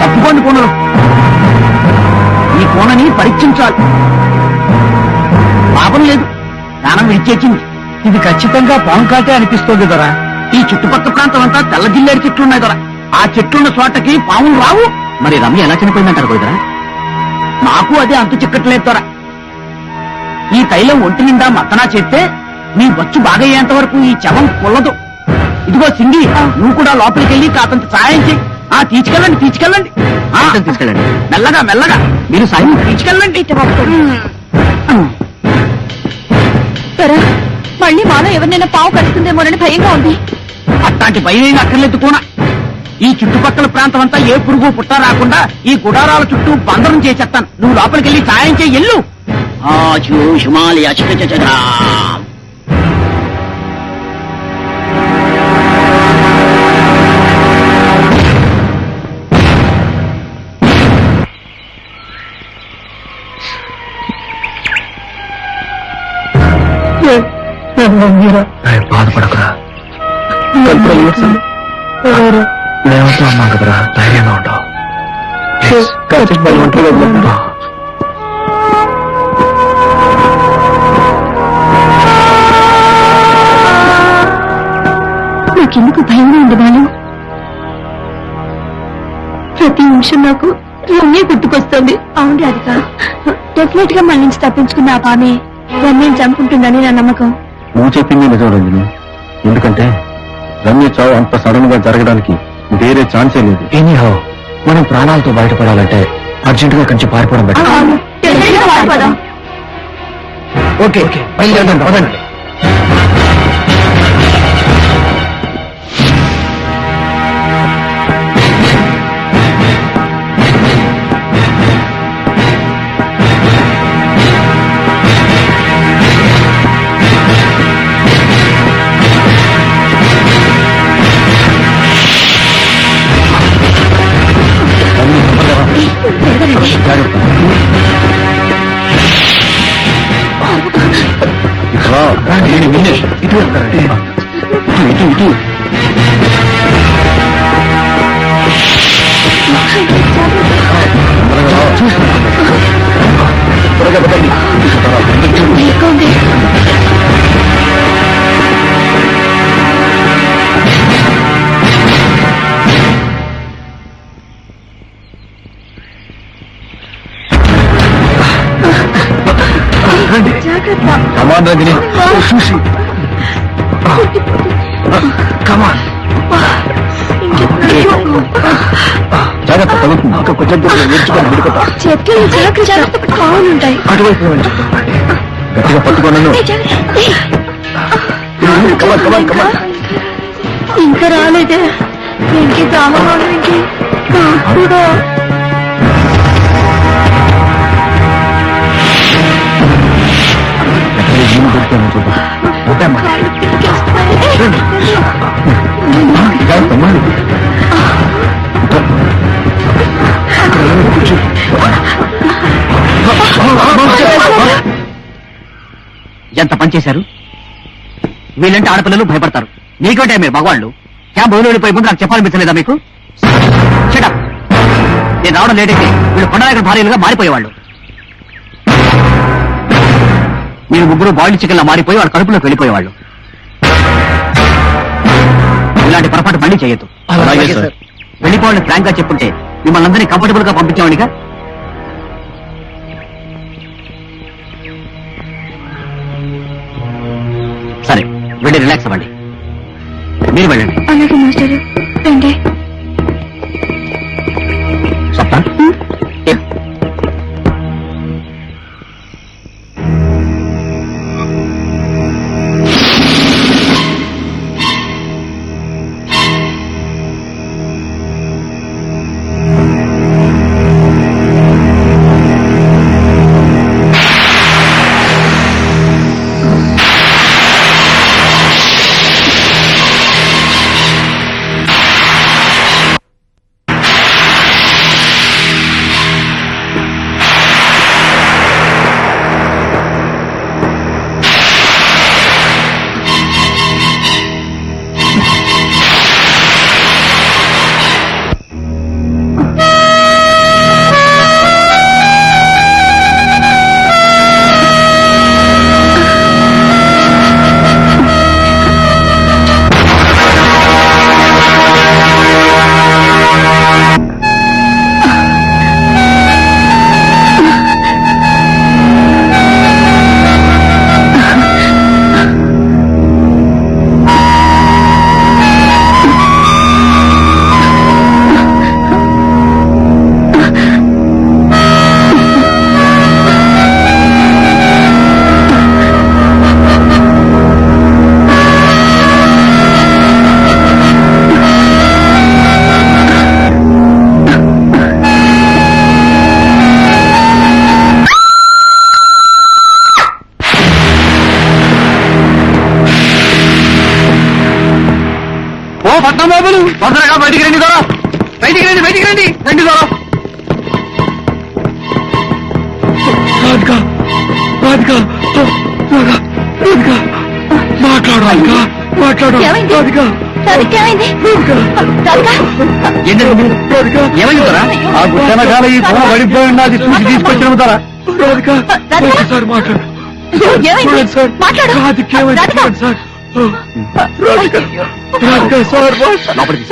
తప్పుకోండి కోనలు. ఈ కోనని పరీక్షించాలి. పాపం లేదు, ప్రాణం విడిచేసింది. ఇది ఖచ్చితంగా పాము కాటే అనిపిస్తోంది దొరా. ఈ చుట్టుపక్కల ప్రాంతం అంతా తెల్ల జిల్లేడు చెట్లు ఉన్నాయి దొర. ఆ చెట్లున్న చోటకి పాములు రావు. మరి రమ్య ఎలా చనిపోయిందంటారు గోవిందరా? నాకు అదే అంతు చిక్కట్లేదు దొర. ఈ తైలం ఒంటి నిండా మత్తనా చేస్తే నీ బొచ్చు బాగయ్యేంత వరకు ఈ శవం కొల్లదు. ఇదిగో సింగి, నువ్వు కూడా లోపలికి వెళ్ళి కాతంత సాయం చెయ్యి. తీసుకెళ్ళండి తీసుకెళ్ళండి. తీసుకెళ్ళండి. మెల్లగా మెల్లగా మీరు సాయం తీసుకెళ్ళండి. మళ్ళీ మాలో ఎవరినైనా పావు కడుతుందేమోనని భయంగా ఉంది. అట్లాంటి భయం అక్కర్లేదు కూడా. ఈ చుట్టుపక్కల ప్రాంతం అంతా ఏ పురుగు పుట్ట రాకుండా ఈ గుడారాల చుట్టూ బందరం చేసేస్తాను. నువ్వు లోపలికి వెళ్ళి సాయం చేయి. ఎల్లు. బాధపడకురా, మేమంతా ఉన్నాం కదరా, ధైర్యంగా ఉంటావు. నాకెందుకు భయంగా ఉంది బాలు? ప్రతి నిమిషం నాకు రమ్య గుర్తుకొస్తుంది. అవును రాధిక, డెఫినెట్ గా మన నుంచి తప్పించుకున్న ఆ పామే రమ్యని చంపుకుంటుందని నా నమ్మకం. నువ్వు చెప్పింది నిజం రంజని. ఎందుకంటే రమ్య చావు అంత సడన్ గా జరగడానికి వేరే ఛాన్సే లేదు. ఎనీహౌ మనం ప్రాణాలతో బయటపడాలంటే అర్జెంట్ గా కంచి పారిపోవడం బెటర్. అవును, డెఫినెట్ గా పారిపోదాం. ఓకే బయలుదేరదాం, పదండి. ఇటు వెళ్తారండి. ఇటు త్వరగా పదండి. కమాన్ రంజని, చూసి కమాన్. జాగ్రత్త, తగ్గుతుంది. కొంచెం నేర్చుకొని విడిపోతా. చెట్లు జాగ్రత్త బాగుంటాయి. అటువైపు గట్టిగా పట్టుకోను. కమాన్ కమాన్ కమాన్. ఇంకా రాలేదే. ఇంకే దాహం ఇంకే కూడా. చూద్దాం. ఎంత పనిచేశారు? వీళ్ళంటే ఆడపిల్లలు భయపడతారు. మీకంటే మీరు మగవాళ్ళు. క్యాంప్ బయలుపోయే ముందు నాకు చెప్పాలనిపించలేదా మీకు? షటప్. నేను రావడం లేట్ అయితే వీళ్ళు కొండనాయకుల భార్యలుగా మారిపోయేవాళ్ళు. మీరు ముగ్గురు బాయిల్డ్ చికెన్ లా మారిపోయి వాళ్ళ కడుపులోకి వెళ్ళిపోయేవాళ్ళు. ఇలాంటి పొరపాటు మళ్ళీ చేయొద్దు. అలాగే సార్. వెళ్ళిపోవాలని ఫ్రాంక్ గా చెప్పుంటే మిమ్మల్ని అందరినీ కంఫర్టబుల్ గా పంపించామనిగా. సరే, వెళ్ళి రిలాక్స్ అవ్వండి. మీరు వెళ్ళండి. అలాగే మాస్టర్, రండి. స్వప్న, రాంబాబులు తొందరగా బయటికి రండి దొర, బయటికి రండి, బయటికి రండి, రండి దొర. మాట్లాడు ఏమైంది? రాధిక ఏమైంది? రాధిక? ఏమైంది దొరా? ఆ గుట్టనకాల ఈ పొల పడిపోయి ఉన్నది చూసి తీసుకొచ్చిన దొర. రాధిక? ఏమైంది? మాట్లాడు. రాధిక?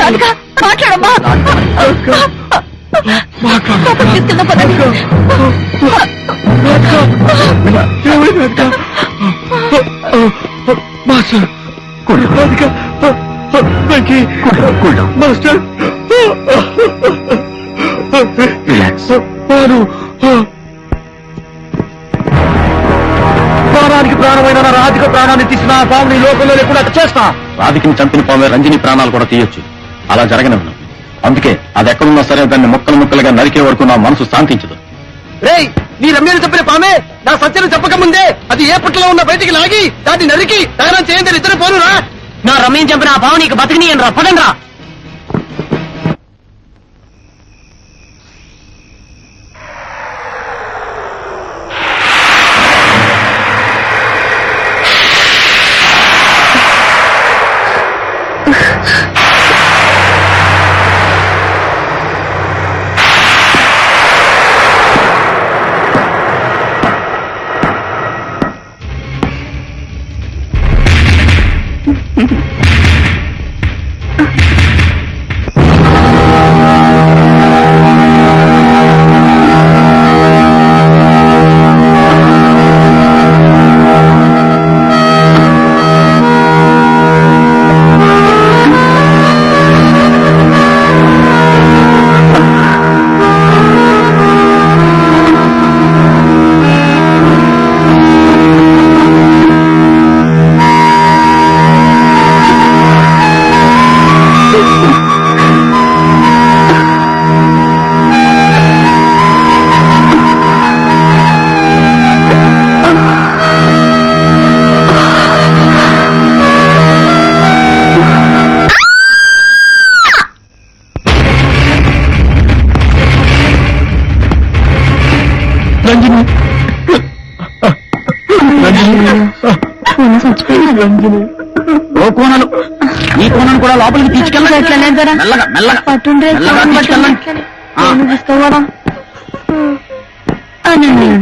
రాధిక, మాట్లాడమ్మా. లోపలికి తీసుకెళ్దాం పదండి. Master relax. ప్రాణానికి ప్రాణమైన నా రాధిక ప్రాణాన్ని తీసిన ఆ పాముని లోకంలో లేకుండా చేస్తా. రాధికని చంపిన పామే రంజని ప్రాణాలు కూడా తీయొచ్చు. అలా జరగనివ్వను. అందుకే అది ఎక్కడున్నా సరే దాన్ని ముక్కలు ముక్కలుగా నరికే వరకు నా మనసు శాంతించదు. రేయ్, నీ రమ్యను చెప్పిన పామే నా సత్యను చెప్పకముందే అది ఏ పుట్టలో ఉన్న బయటికి లాగి దాన్ని నరికి దహనం చేయండి. ఇద్దరు పోనురా. నా రమ్యం చంపిన ఆ పావు నీకు బతికినీయను రా, పదండి రా. ఓ కోనలు, ఈ కోనను కూడా లోపలికి తీసుకెళ్ళండి. మెల్లగా మెల్లగా పట్టుండ్రే. మెల్లగా తీసుకెళ్ళండి. ఆ. తీసుకోవడం.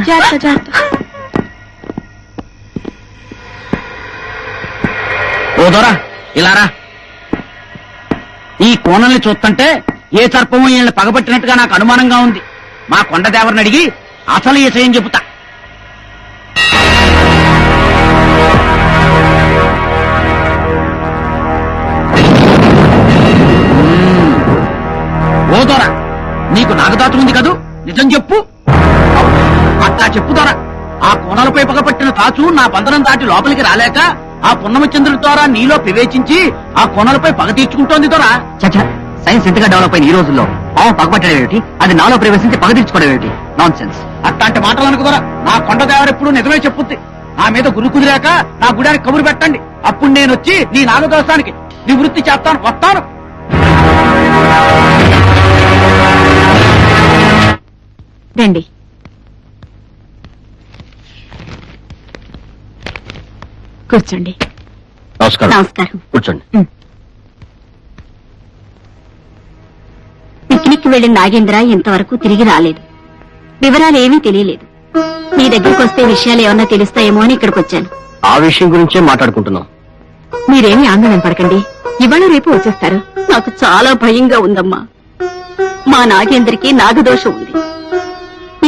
జాగ్రత్త, జాగ్రత్త. ఓ దొరా, ఇలా రా. ఈ కోనల్ని చూస్తుంటే ఏ సర్పము వీళ్ళని పగబట్టినట్టుగా నాకు అనుమానంగా ఉంది. మా కొండదేవరిని అడిగి అసలు ఏసయం చెబుతా. ఓ దొరా, నీకు నాగదాతు ఉంది కదూ, నిజం చెప్పు. అట్లా చెప్పు దొరా. ఆ కోనలపై పగపట్టిన తాచు నా బంధనం దాటి లోపలికి రాలేక ఆ పున్నమచంద్రుడి ద్వారా నీలో ప్రవేశించి ఆ కోనలపై పగ తీర్చుకుంటోంది దొరా. చచ్చా, సైన్స్ ఎంతగా డెవలప్ అయిన ఈ రోజుల్లో పాము పగపట్టడం ఏమిటి, అది నాలో ప్రవేశించి పగ తీర్చుకోవడం ఏమిటి? Non sense. అట్లాంటి మాటలు అనుకు దొరా. నా కొండదేవరెప్పుడు నిజమే చెప్పుద్ది. నా మీద గురి కుదిరాక నా గుడానికి కబురు పెట్టండి. అప్పుడు నేను వచ్చి నీ నాగదోషానికి నివృత్తి చేస్తాను, వస్తాను. రండి. కూర్చోండి. నమస్కారం. నమస్కారం. కూర్చోండి. పిక్నిక్ వెళ్లిన నాగేంద్ర ఇంతవరకు తిరిగి రాలేదు. వివరాలేమీ తెలియలేదు. మీ దగ్గరికి వస్తే విషయాలు ఏమన్నా తెలుస్తాయేమో అని ఇక్కడికి వచ్చాను. ఆ విషయం గురించే మాట్లాడుకుంటున్నాం. మీరేమీ ఆందోళన పడకండి, ఇవాళ రేపు వచ్చేస్తారు. నాకు చాలా భయంగా ఉందమ్మా. మా నాగేంద్రకి నాగదోషం ఉంది.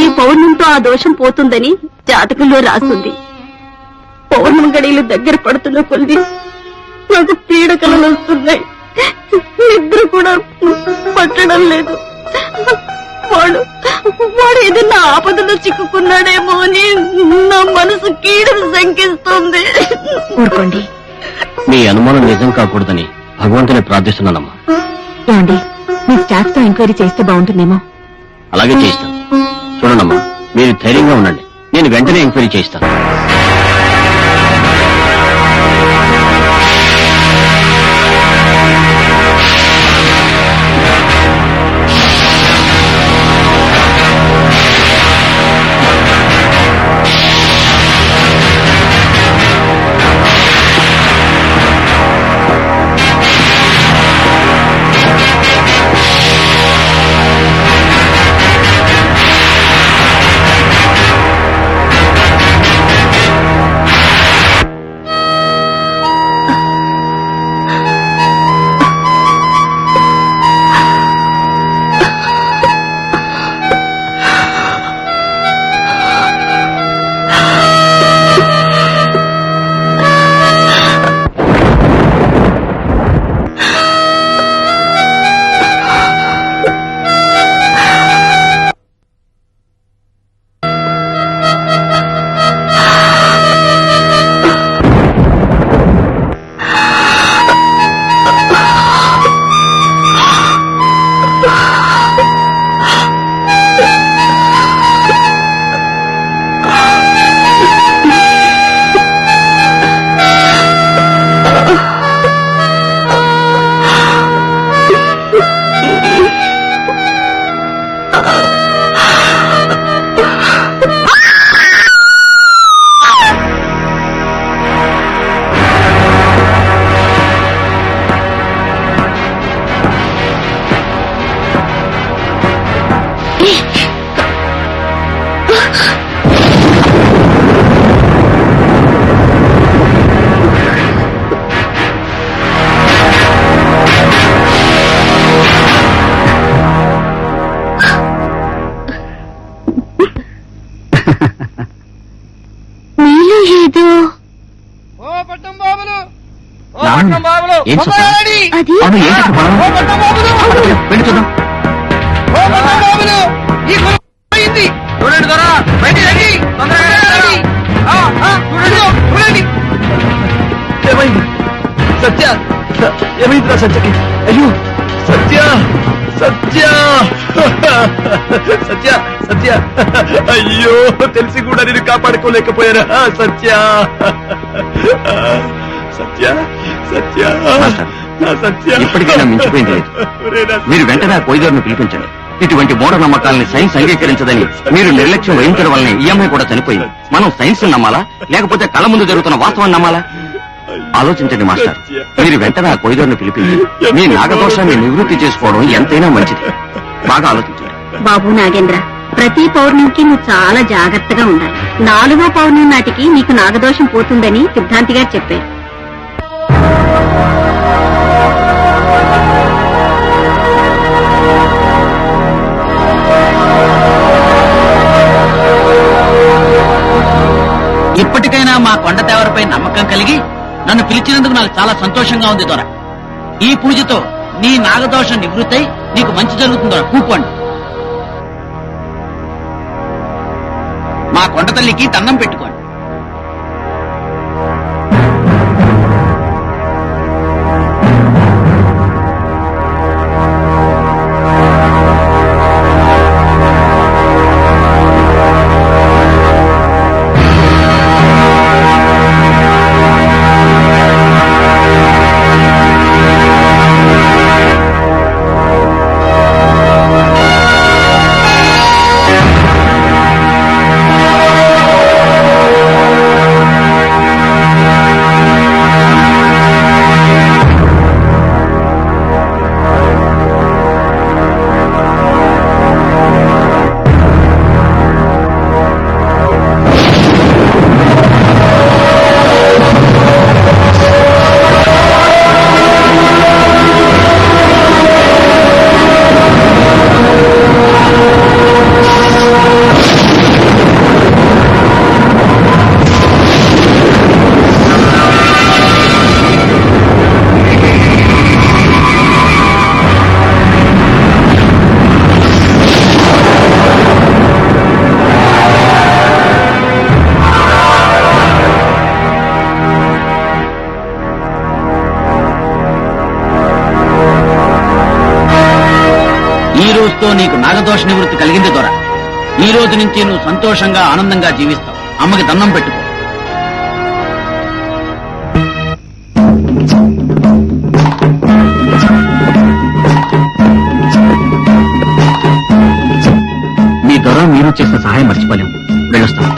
ఈ పౌర్ణంతో ఆ దోషం పోతుందని జాతకంలో రాస్తుంది. పౌర్ణం గడియలు దగ్గర పడుతున్న కొద్ది నాకు పీడకలు వస్తున్నాయి. నిద్ర కూడా పట్టడం లేదు. వాడు ఏదైనా ఆపదలో చిక్కుకున్నాడేమో అని నా మనసు కీడును శంకిస్తుంది. ఊరుకోండి. మీ అనుమానం నిజం కాకూడదని భగవంతుని ప్రార్థిస్తున్నానమ్మా. ఏమండి, మీ స్టాఫ్ తో ఎంక్వైరీ చేస్తే బాగుంటుందేమో. అలాగే చేయిస్తాను. చూడండమ్మా, మీరు ధైర్యంగా ఉండండి. నేను వెంటనే ఎంక్వైరీ చేయిస్తాను. లేదు. ఏం చూద్దాం? అది అవును, ఏంటి ఇక్కడ గొడవ? వెళ్ళి చూద్దాం. చూడండి దొరా, బయటికి రండి, తొందరగా రండి. చూడండి. ఏమైంది సత్య? ఏమైందిరా సత్యకి? అయ్యో సత్య, సత్య, సత్య, సత్య, అయ్యో తెలిసి కూడా నేను కాపాడుకోలేకపోయారా సత్య, సత్య, సత్య, నా సత్య. ఇప్పటికైనా మించిపోయింది లేదు. మీరు వెంటనే ఆ కొయ్యదోరును పిలిపించండి. ఇటువంటి మూఢనమ్మకాలని సైన్స్ అంగీకరించదని మీరు నిర్లక్ష్యం వహించడం వల్లనే ఈ అమ్మాయి కూడా చనిపోయింది. మనం సైన్స్ నమ్మాలా లేకపోతే కళ్ళ ముందు జరుగుతున్న వాస్తవాన్ని నమ్మాలా? ఆలోచించండి మాస్టర్. మీరు వెంటనే ఆ కొయ్యదోరును పిలిపించి మీ నాగదోషాన్ని నివృత్తి చేసుకోవడం ఎంతైనా మంచిది. బాగా ఆలోచించండి. బాబు నాగేంద్ర, ప్రతి పౌర్ణమికి నువ్వు చాలా జాగ్రత్తగా ఉండాలి. 4వ పౌర్ణమి నాటికి నీకు నాగదోషం పోతుందని సిద్ధాంతి గారు చెప్పారు. ఇప్పటికైనా మా కొండదేవరపై నమ్మకం కలిగి నన్ను పిలిచినందుకు నాకు చాలా సంతోషంగా ఉంది దొర. ఈ పూజతో నీ నాగదోషం నివృత్తై నీకు మంచి జరుగుతుంది దొర. కూకోండి. మా కొండ తల్లికి దండం పెట్టుకోండి. ఈ రోజుతో నీకు నాగదోష నివృత్తి కలిగింది దొర. ఈ రోజు నుంచి నువ్వు సంతోషంగా ఆనందంగా జీవిస్తావు. అమ్మకి దండం పెట్టుకో. మీ దొర మీరు చేసిన సహాయం మర్చిపోలేము. వెళ్ళొస్తాం.